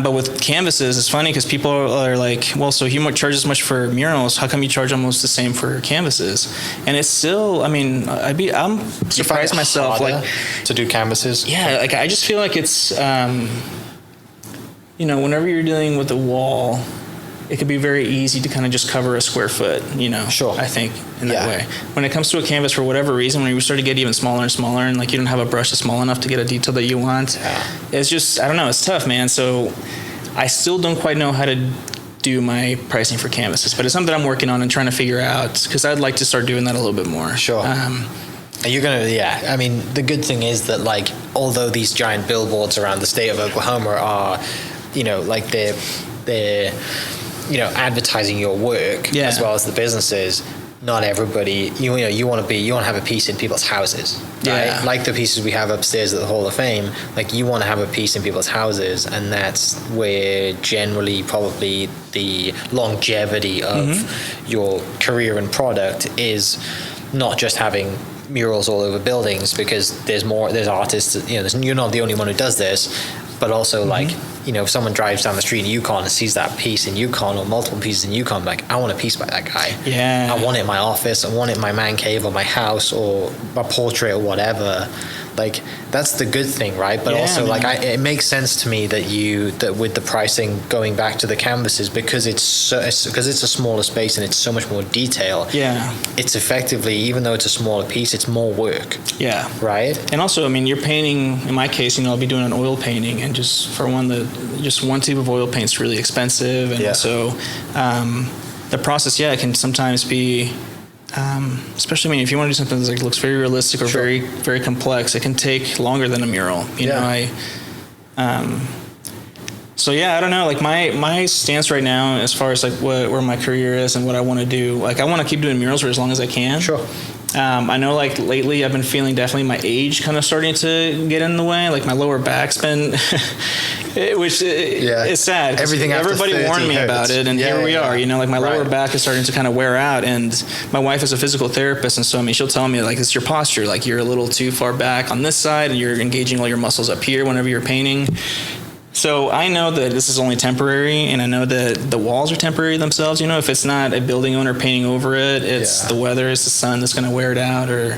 but with canvases, it's funny because people are like, well, so you charge as much for murals. How come you charge almost the same for canvases? And it's still, I'm surprised myself, like, to do canvases. Like I just feel like it's whenever you're dealing with a wall, it could be very easy to kind of just cover a square foot, Sure. I think in that way. When it comes to a canvas, for whatever reason, when you start to get even smaller and smaller and like you don't have a brush that's small enough to get a detail that you want, it's just, I don't know, it's tough, man. So I still don't quite know how to do my pricing for canvases, but it's something I'm working on and trying to figure out because I'd like to start doing that a little bit more. Sure. You're gonna, the good thing is that, like, although these giant billboards around the state of Oklahoma are, they're advertising your work as well as the businesses. Not everybody, you want to have a piece in people's houses, right? Like the pieces we have upstairs at the Hall of Fame. Like, you want to have a piece in people's houses, and that's where generally probably the longevity of your career and product is, not just having murals all over buildings, because there's artists, you're not the only one who does this, but also like, if someone drives down the street in Yukon and sees that piece in Yukon or multiple pieces in Yukon, like, I want a piece by that guy. I want it in my office, I want it in my man cave or my house or my portrait or whatever. Like, that's the good thing, right? But also, man, like, it makes sense to me that with the pricing going back to the canvases, because it's a smaller space and it's so much more detail. It's effectively, even though it's a smaller piece, it's more work. Right. And also, you're painting. In my case, I'll be doing an oil painting, and just one tube of oil paint's really expensive, and so the process, it can sometimes be. Especially, if you want to do something that looks very realistic or very, very complex, it can take longer than a mural. I don't know. Like, my stance right now, as far as like where my career is and what I want to do, like, I want to keep doing murals for as long as I can. I know, like, lately I've been feeling definitely my age kind of starting to get in the way. Like, my lower back's been, which is sad. Everybody warned me about it, and here we are. Like, my lower back is starting to kind of wear out, and my wife is a physical therapist, and so she'll tell me, like, it's your posture. Like, you're a little too far back on this side, and you're engaging all your muscles up here whenever you're painting. So I know that this is only temporary, and I know that the walls are temporary themselves. If it's not a building owner painting over it, it's the weather, it's the sun that's going to wear it out, or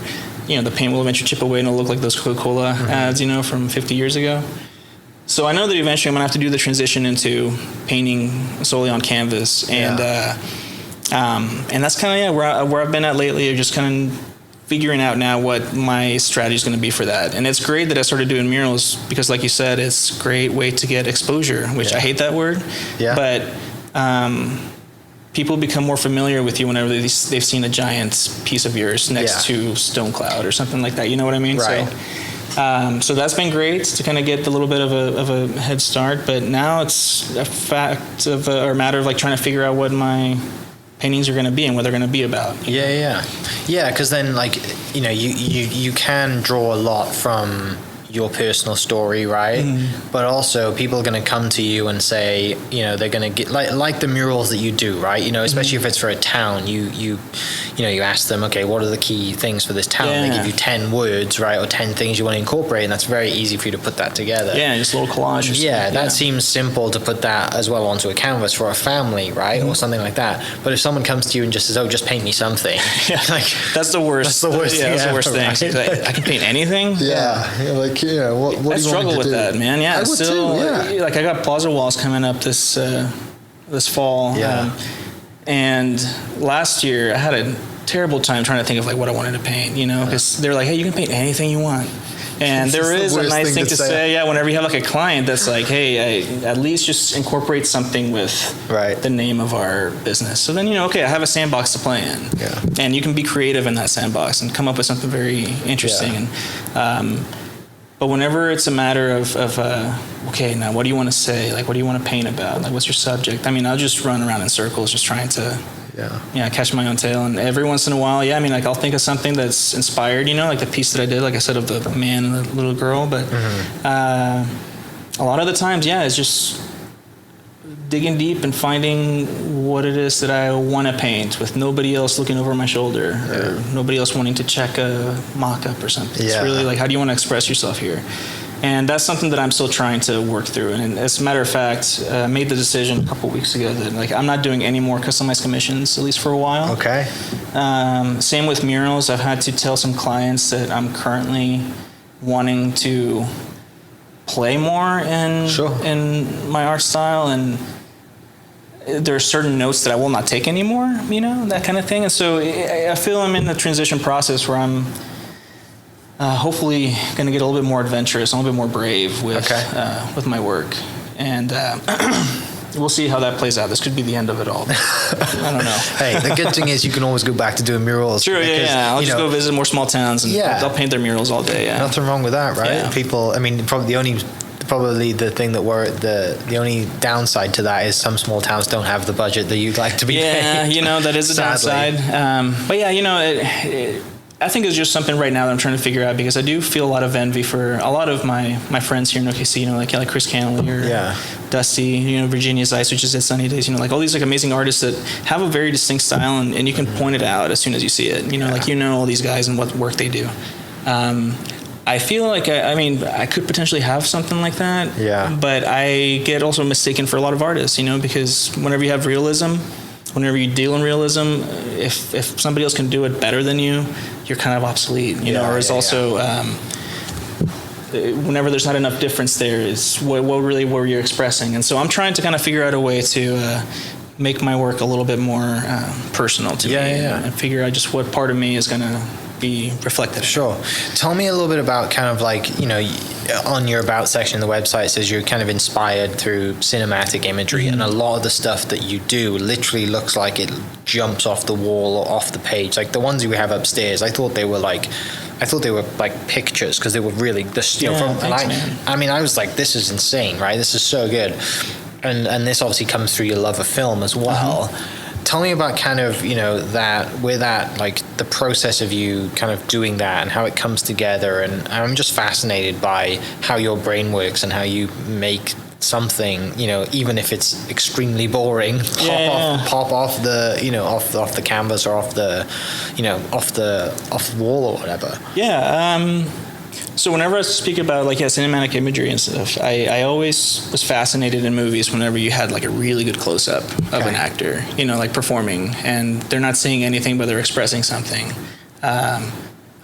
the paint will eventually chip away and it'll look like those Coca-Cola ads, from 50 years ago. So I know that eventually I'm gonna have to do the transition into painting solely on canvas, and that's kind of where I've been at lately, of just kind of figuring out now what my strategy is going to be for that. And it's great that I started doing murals because, like you said, it's a great way to get exposure, which I hate that word, but people become more familiar with you whenever they've seen a giant piece of yours next to Stone Cloud or something like that. You know what I mean? Right. So that's been great to kind of get a little bit of a head start. But now it's a matter of like trying to figure out what my paintings are going to be and what they're going to be about. Yeah. Because then, like, you can draw a lot from your personal story, right? But also people are going to come to you and say, they're going to get like the murals that you do, right? Especially if it's for a town, you ask them, okay, what are the key things for this town? They give you 10 words, right? Or 10 things you want to incorporate, and that's very easy for you to put that together. Yeah, just a little collage or something. That seems simple to put that as well onto a canvas for a family, right? Or something like that. But if someone comes to you and just says, oh, just paint me something. Like, that's the worst. That's the worst thing. That's the worst thing. Right? Like, I can paint anything? What I do you want struggle me to with do? that, man. Yeah, I would still, too, like I got plaza walls coming up this fall. And last year I had a terrible time trying to think of like what I wanted to paint, because they're like, hey, you can paint anything you want. And there is a nice thing to say, whenever you have like a client that's like, hey, at least just incorporate something with the name of our business. So then, okay, I have a sandbox to play in. Yeah. And you can be creative in that sandbox and come up with something very interesting. And but whenever it's a matter of okay, now what do you want to say? Like, what do you want to paint about? Like, what's your subject? I mean, I'll just run around in circles just trying to catch my own tail. And every once in a while, like I'll think of something that's inspired, like the piece that I did, like I said, of the man and the little girl. But a lot of the times, it's just digging deep and finding what it is that I want to paint with nobody else looking over my shoulder or nobody else wanting to check a mock-up or something. It's really like, how do you want to express yourself here? And that's something that I'm still trying to work through. And as a matter of fact, I made the decision a couple of weeks ago that like I'm not doing any more customized commissions, at least for a while. Okay. Same with murals. I've had to tell some clients that I'm currently wanting to play more in my art style, and there are certain notes that I will not take anymore, that kind of thing. And so I feel I'm in the transition process where I'm hopefully going to get a little bit more adventurous, a little bit more brave with my work. And we'll see how that plays out. This could be the end of it all. I don't know. Hey, the good thing is you can always go back to doing murals. True, I'll just go visit more small towns and they'll paint their murals all day. Nothing wrong with that, right? Yeah. People, I mean, probably the thing that the only downside to that is some small towns don't have the budget that you'd like to be paying. That is a downside. But I think it's just something right now that I'm trying to figure out, because I do feel a lot of envy for a lot of my friends here in OKC, like Chris Canley or Dusty, Virginia Zeiss, which is at Sunny Days, like all these like amazing artists that have a very distinct style, and you can point it out as soon as you see it, like all these guys and what work they do. I feel like I could potentially have something like that, but I get also mistaken for a lot of artists, because whenever you have realism, whenever you deal in realism, if somebody else can do it better than you, you're kind of obsolete, whenever there's not enough difference there, is what really were you expressing. And so I'm trying to kind of figure out a way to make my work a little bit more personal to me and figure out just what part of me is going to be reflected. Sure. Tell me a little bit about kind of like, on your about section of the website, it says you're kind of inspired through cinematic imagery, and a lot of the stuff that you do literally looks like it jumps off the wall or off the page. Like the ones you have upstairs, I thought they were like pictures, because they were really I was like, this is insane, right? This is so good. And this obviously comes through your love of film as well. Tell me about kind of, the process of you kind of doing that and how it comes together. And I'm just fascinated by how your brain works and how you make something, even if it's extremely boring, pop off the, off the canvas or off the wall or whatever. So whenever I speak about cinematic imagery and stuff, I always was fascinated in movies whenever you had like a really good close-up of an actor, like performing, and they're not saying anything but they're expressing something.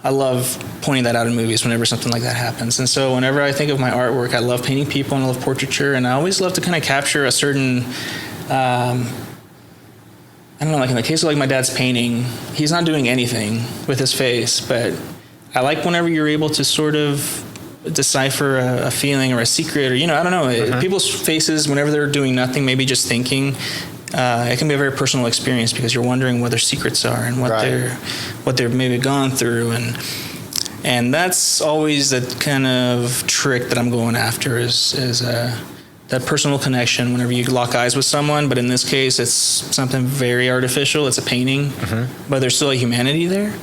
I love pointing that out in movies whenever something like that happens. And so whenever I think of my artwork, I love painting people and I love portraiture, and I always love to kind of capture a certain, I don't know, like in the case of like my dad's painting, he's not doing anything with his face, but I like whenever you're able to sort of decipher a feeling or a secret, or, you know, I don't know, people's faces whenever they're doing nothing, maybe just thinking, it can be a very personal experience because you're wondering what their secrets are and what they've maybe gone through, and that's always the kind of trick that I'm going after is that personal connection whenever you lock eyes with someone. But in this case, it's something very artificial. It's a painting, but there's still a humanity there.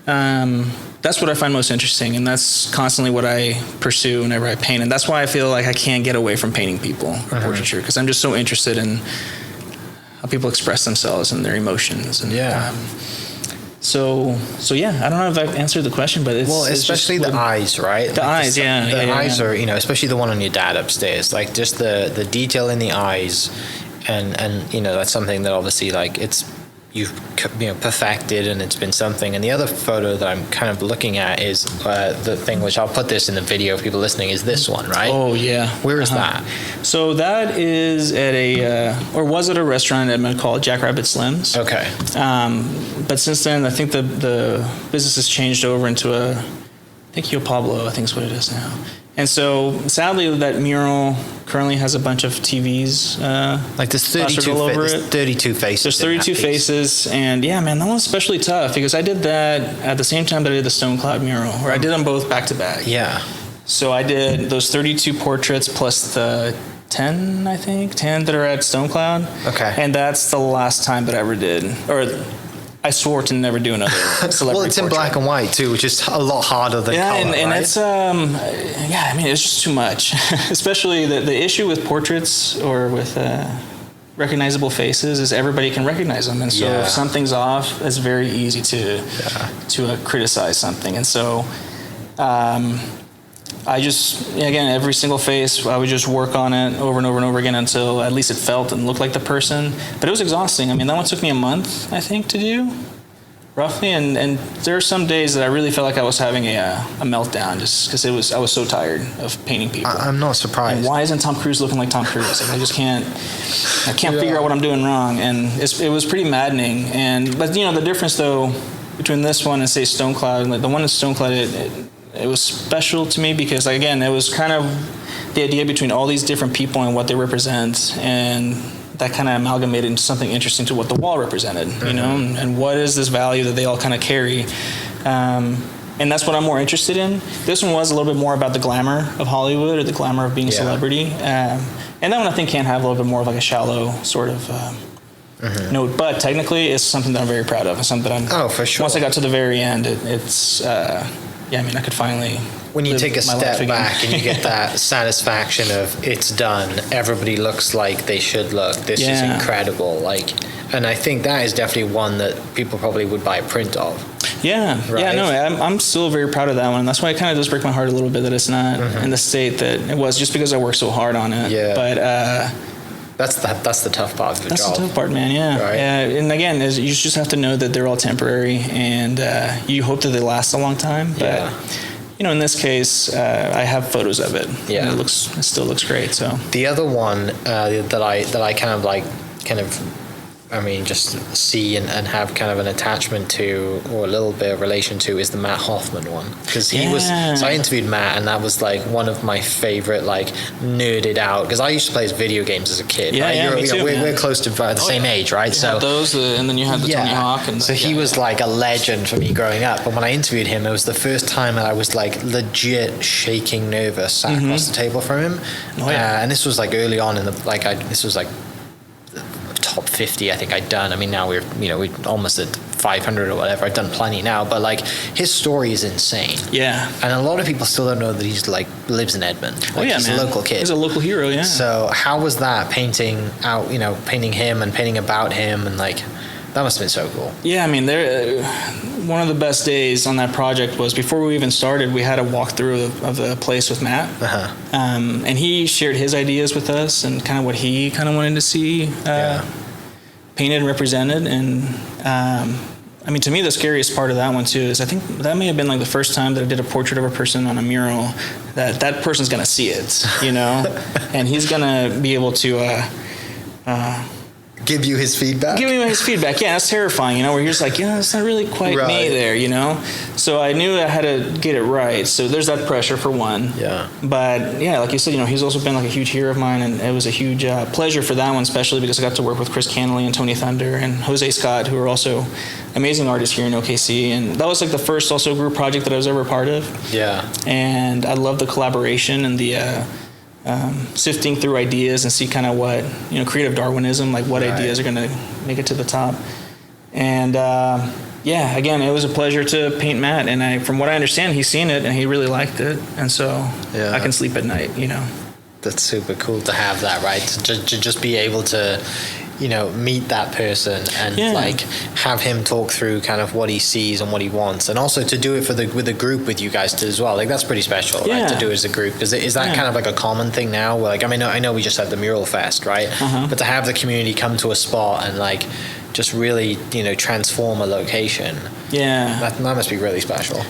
That's what I find most interesting, and that's constantly what I pursue whenever I paint, and that's why I feel like I can't get away from painting people or portraiture, because I'm just so interested in how people express themselves and their emotions. And, so yeah, I don't know if I've answered the question, but it's especially the eyes, right? The eyes, the eyes are, you know, especially the one on your dad upstairs, like just the detail in the eyes, and you know, that's something that obviously like you've perfected, and it's been something. And the other photo that I'm kind of looking at is the thing, which I'll put this in the video for people listening, is this one, right? Oh yeah. Where is that? So that is at or was at a restaurant in Edmond called Jackrabbit Slim's. Okay. But since then, I think the business has changed over into I think Yo Pablo, I think is what it is now. And so, sadly, that mural currently has a bunch of TVs like there's 32 faces. There's 32 faces, and yeah, man, that one's especially tough because I did that at the same time that I did the Stone Cloud mural, or I did them both back to back. Yeah. So I did those 32 portraits plus the 10 that are at Stone Cloud. Okay. And that's the last time that I ever did, or I swore to never do another celebrity Well, it's in portrait. black and white too, which is a lot harder than color, and right? it's I mean, it's just too much. Especially the issue with portraits or with recognizable faces is everybody can recognize them, and so if something's off, it's very easy to criticize something. And so I just, again, every single face, I would just work on it over and over and over again until at least it felt and looked like the person. But it was exhausting. I mean, that one took me a month, I think, to do, roughly. And there are some days that I really felt like I was having a meltdown just because I was so tired of painting people. I'm not surprised. And why isn't Tom Cruise looking like Tom Cruise? Like, I can't figure out what I'm doing wrong. And it was pretty maddening. But, you know, the difference, though, between this one and, say, Stone Cloud, like the one in Stone Cloud, it was special to me because, again, it was kind of the idea between all these different people and what they represent, and that kind of amalgamated into something interesting to what the wall represented, you know, and what is this value that they all kind of carry. And that's what I'm more interested in. This one was a little bit more about the glamour of Hollywood, or the glamour of being a celebrity. And that one I think can have a little bit more of like a shallow sort of note, but technically it's something that I'm very proud of. It's something that I'm, for sure. Once I got to the very end, it's I mean, I could finally. When you take a step back and you get that satisfaction of it's done, everybody looks like they should look. This is incredible. Like, and I think that is definitely one that people probably would buy a print of. Yeah, right? Yeah, no, I'm still very proud of that one. That's why it kind of does break my heart a little bit that it's not in the state that it was, just because I worked so hard on it. Yeah. But that's the tough part of the job. That's the tough part, man. Yeah. Right. And again, you just have to know that they're all temporary, and you hope that they last a long time. But you know, in this case, I have photos of it. Yeah. And it still looks great. So the other one that I kind of I mean, just see and have kind of an attachment to, or a little bit of relation to, is the Matt Hoffman one. Because so I interviewed Matt, and that was like one of my favorite, like, nerded out, because I used to play video games as a kid. Yeah, right? yeah, me too, we're close to the same age, right? You had those, and then you had the Tony Hawk. And so he was like a legend for me growing up. But when I interviewed him, it was the first time that I was like legit shaking nervous sat across the table from him. And this was like early on in the, this was like top 50 I think I'd done. I mean, now we're almost at 500 or whatever. I've done plenty now, but like his story is insane. Yeah. And a lot of people still don't know that he's like lives in Edmond. Like, he's a local kid. He's a local hero, yeah. So how was that, painting him and painting about him, and like that must have been so cool. Yeah, I mean, one of the best days on that project was before we even started, we had a walkthrough of the place with Matt. And he shared his ideas with us and kind of what he kind of wanted to see painted and represented. And I mean, to me, the scariest part of that one too is I think that may have been like the first time that I did a portrait of a person on a mural that person's gonna see it, you know, and he's gonna be able to give you his feedback. Yeah, that's terrifying, you know, where you're just like, yeah, it's not really quite me there, you know. So I knew I had to get it right. So there's that pressure for one. Yeah. But yeah, like you said, you know, he's also been like a huge hero of mine, and it was a huge pleasure for that one, especially because I got to work with Chris Canley and Tony Thunder and Jose Scott, who are also amazing artists here in OKC. And that was like the first also group project that I was ever a part of. Yeah. And I love the collaboration and the sifting through ideas and see kind of what, you know, creative Darwinism, like what ideas are going to make it to the top. And yeah, again, it was a pleasure to paint Matt, and from what I understand, he's seen it and he really liked it, and so I can sleep at night, you know. That's super cool to have that, right? To just be able to, you know, meet that person and like have him talk through kind of what he sees and what he wants, and also to do it with the group with you guys too as well. Like that's pretty special, right? To do as a group. Is that kind of like a common thing now? Where, like, I mean, I know we just had the Mural Fest, right? But to have the community come to a spot and like just really, you know, transform a location. Yeah, that must be really special.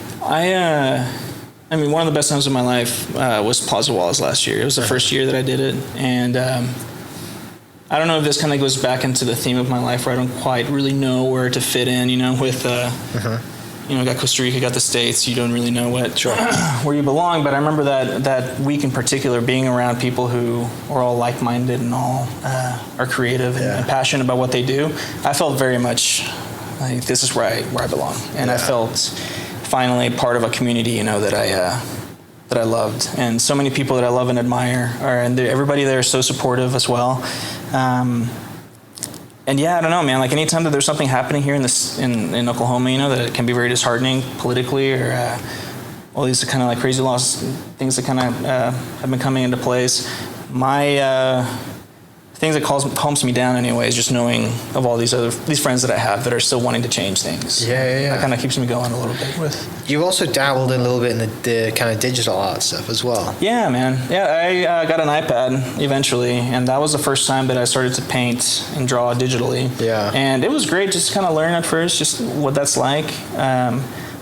I mean, one of the best times of my life was Plaza Walls last year. It was the first year that I did it, and I don't know if this kind of goes back into the theme of my life where I don't quite really know where to fit in, you know, with, you know, got Costa Rica, got the States, you don't really know where you belong. But I remember that week in particular being around people who are all like-minded and all are creative and passionate about what they do. I felt very much like this is where I belong. And I felt finally part of a community, you know, that I loved, and so many people that I love and admire and everybody there is so supportive as well. And yeah, I don't know, man, like anytime that there's something happening here in Oklahoma, you know, that it can be very disheartening politically, or all these kind of like crazy laws, things that kind of have been coming into place. My things that calms me down anyway is just knowing of all these friends that I have that are still wanting to change things. Yeah. That kind of keeps me going a little bit with. You also dabbled a little bit in the kind of digital art stuff as well. Yeah, man. Yeah, I got an iPad eventually, and that was the first time that I started to paint and draw digitally. Yeah. And it was great just to kind of learn at first just what that's like.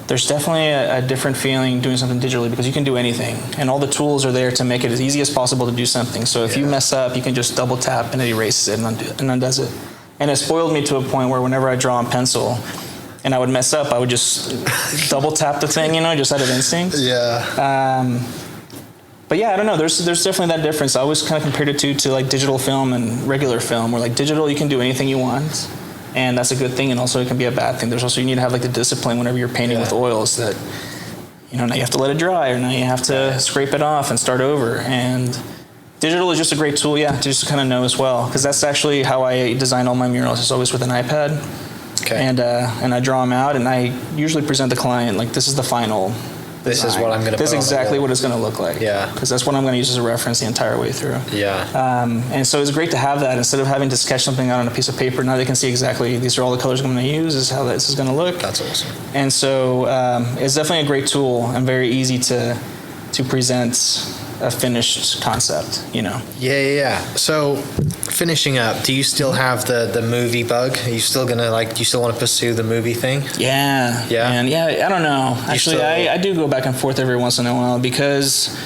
There's definitely a different feeling doing something digitally because you can do anything, and all the tools are there to make it as easy as possible to do something. So if you mess up, you can just double tap and it erases it and undoes it. And it spoiled me to a point where whenever I draw on pencil and I would mess up, I would just double tap the thing, you know, just out of instinct. Yeah. But yeah, I don't know. There's definitely that difference. I always kind of compared it to like digital film and regular film, where like digital you can do anything you want. And that's a good thing, and also it can be a bad thing. There's also, you need to have like the discipline whenever you're painting with oils that, you know, now you have to let it dry, or now you have to scrape it off and start over. And digital is just a great tool, to just kind of know as well, because that's actually how I design all my murals. It's always with an iPad. Okay. And I draw them out, and I usually present the client like, this is the final This is what I'm going to. This is exactly what it's going to look like. Yeah. Because that's what I'm going to use as a reference the entire way through. Yeah. And so it's great to have that instead of having to sketch something out on a piece of paper. Now they can see exactly these are all the colors I'm going to use. This is how this is going to look. That's awesome. And so it's definitely a great tool and very easy to present a finished concept, you know. Yeah. So finishing up, do you still have the movie bug? Are you still gonna do you still want to pursue the movie thing? Yeah. And I don't know. Actually, I do go back and forth every once in a while because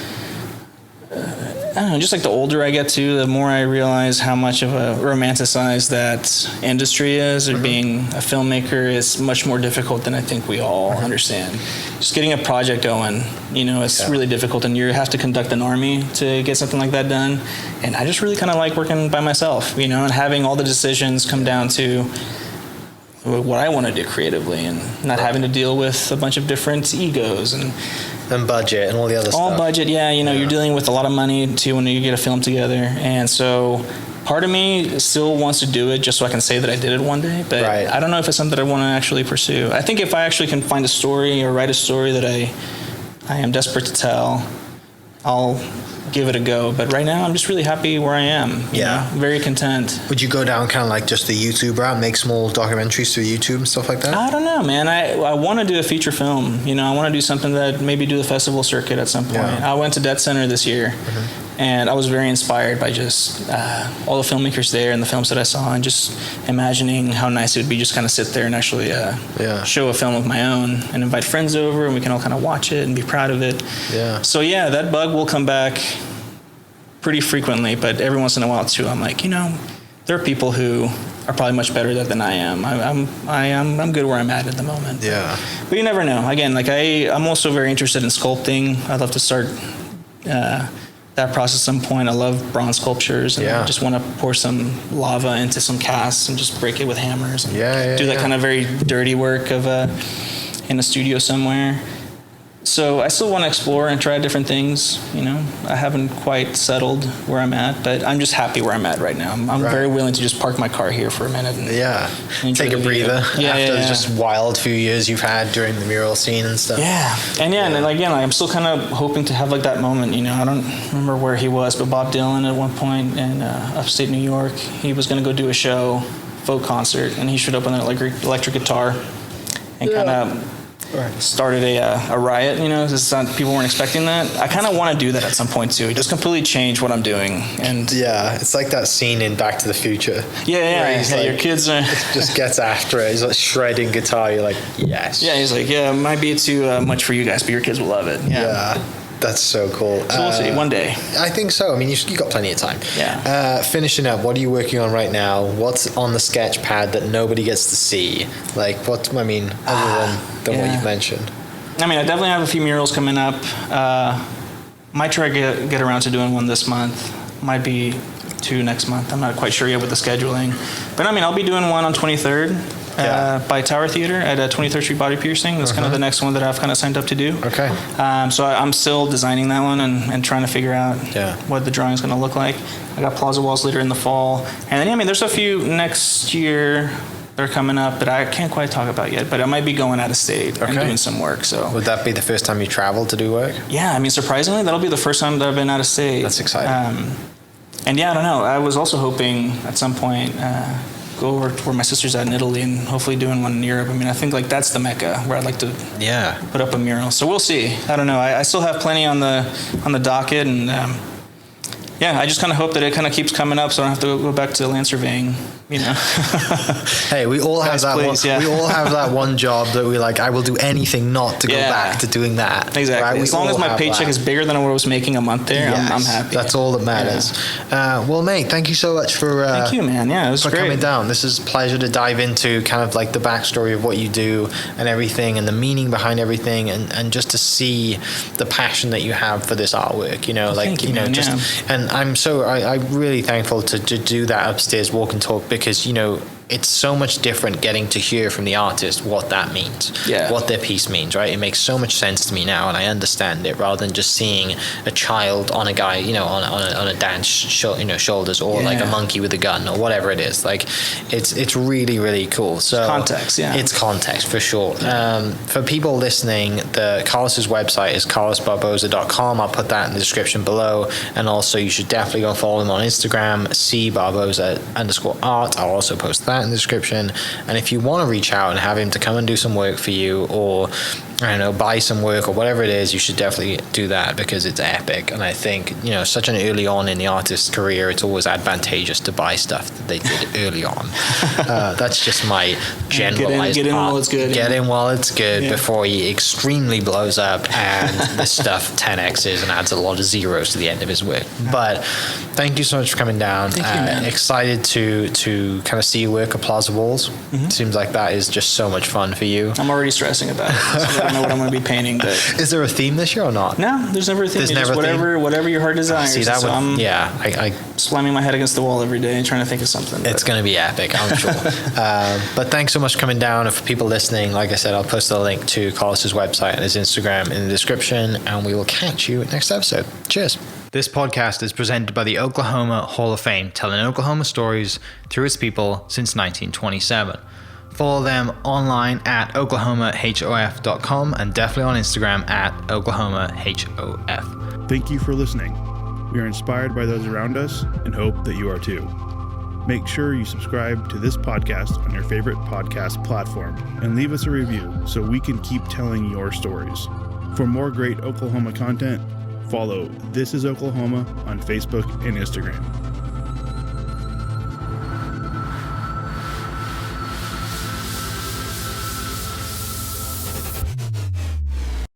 I don't know, just like the older I get to, the more I realize how much of a romanticized that industry is, or being a filmmaker is much more difficult than I think we all understand. Just getting a project going, you know, it's really difficult, and you have to conduct an army to get something like that done. And I just really kind of like working by myself, you know, and having all the decisions come down to what I want to do creatively, and not having to deal with a bunch of different egos and budget and all the other stuff. All budget, you know, you're dealing with a lot of money too when you get a film together. And so part of me still wants to do it just so I can say that I did it one day, but I don't know if it's something that I want to actually pursue. I think if I actually can find a story or write a story that I am desperate to tell, I'll give it a go. But right now I'm just really happy where I am. You know, very content. Would you go down kind of like just the YouTube route, make small documentaries through YouTube and stuff like that? I don't know, man. I want to do a feature film. You know, I want to do something that maybe do the festival circuit at some point. I went to Debt Center this year, And I was very inspired by just all the filmmakers there and the films that I saw, and just imagining how nice it would be just kind of sit there and actually show a film of my own and invite friends over, and we can all kind of watch it and be proud of it. Yeah. So yeah, that bug will come back pretty frequently, but every once in a while too, I'm like, there are people who are probably much better than I am. I'm good where I'm at the moment. Yeah. But you never know. Again, like I'm also very interested in sculpting. I'd love to start that process at some point. I love bronze sculptures, and I just want to pour some lava into some casts and just break it with hammers. And do that kind of very dirty work of in a studio somewhere. So I still want to explore and try different things. I haven't quite settled where I'm at, but I'm just happy where I'm at right now. I'm very willing to just park my car here for a minute and take a breather after the just wild few years you've had during the mural scene and stuff. And again, I'm still kind of hoping to have like that moment. I don't remember where he was, but Bob Dylan at one point in upstate New York, he was going to go do a show, folk concert, and he showed up on an electric guitar and kind of started a riot, people weren't expecting that. I kind of want to do that at some point too. Just completely change what I'm doing. And it's like that scene in Back to the Future. Your kids are just gets after it. He's like shredding guitar. You're like, yes. Yeah, he's like, it might be too much for you guys, but your kids will love it. That's so cool. So we'll see, one day. I think so. I mean, you got plenty of time. Finishing up, what are you working on right now? What's on the sketch pad that nobody gets to see? Like, other than what you've mentioned? I mean, I definitely have a few murals coming up. Might try to get around to doing one this month. Might be 2 next month. I'm not quite sure yet with the scheduling. But I mean, I'll be doing one on 23rd. By Tower Theater at 23rd Street Body Piercing. That's kind of the next one that I've kind of signed up to do. Okay. So I'm still designing that one and trying to figure out what the drawing's going to look like. I got Plaza Walls later in the fall. And then, there's a few next year that are coming up that I can't quite talk about yet, but I might be going out of state and doing some work. So would that be the first time you traveled to do work? Yeah, surprisingly, that'll be the first time that I've been out of state. That's exciting. And I don't know. I was also hoping at some point go over to where my sister's at in Italy and hopefully doing one in Europe. I think like that's the Mecca where I'd like to put up a mural. So we'll see. I don't know. I still have plenty on the docket, and I just kind of hope that it kind of keeps coming up, so I don't have to go back to land surveying. Hey, we all have that one. We all have that one job that we like. I will do anything not to go back to doing that. Exactly. Right? As long as my paycheck is bigger than what I was making a month there, I'm happy. That's all that matters. Well, mate, thank you so much for thank you, man. Yeah, it was great. coming down. This is a pleasure to dive into kind of like the backstory of what you do and everything, and the meaning behind everything, and just to see the passion that you have for this artwork. And I'm really thankful to do that upstairs walk and talk, because it's so much different getting to hear from the artist what that means, what their piece means, right? It makes so much sense to me now, and I understand it, rather than just seeing a child on a guy, on a dad's shoulders, or like a monkey with a gun, or whatever it is. Like, it's really, really cool. So context, it's context for sure. For people listening, Carlos's website is carlosbarboza.com. I'll put that in the description below, and also you should definitely go follow him on Instagram, cbarboza_art. I'll also post that in the description. And if you want to reach out and have him to come and do some work for you, or buy some work or whatever it is, you should definitely do that, because it's epic. And I think such an early on in the artist's career, it's always advantageous to buy stuff that they did early on. That's just my generalized get in while it's good. Get in while it's good before he extremely blows up and the stuff 10x's and adds a lot of zeros to the end of his work. But thank you so much for coming down. Thank you, man. Excited to kind of see you work at Plaza Walls. Seems like that is just so much fun for you. I'm already stressing about it. So I don't know what I'm going to be painting. But is there a theme this year or not? No, there's never a theme. There's never whatever your heart desires. See that so one? I'm slamming my head against the wall every day and trying to think of something. It's going to be epic, I'm sure. But thanks so much for coming down. And for people listening, like I said, I'll post a link to Carlos's website and his Instagram in the description, and we will catch you next episode. Cheers. This podcast is presented by the Oklahoma Hall of Fame, telling Oklahoma stories through its people since 1927. Follow them online at oklahomahof.com, and definitely on Instagram at oklahomahof. Thank you for listening. We are inspired by those around us and hope that you are too. Make sure you subscribe to this podcast on your favorite podcast platform and leave us a review so we can keep telling your stories. For more great Oklahoma content, follow This Is Oklahoma on Facebook and Instagram.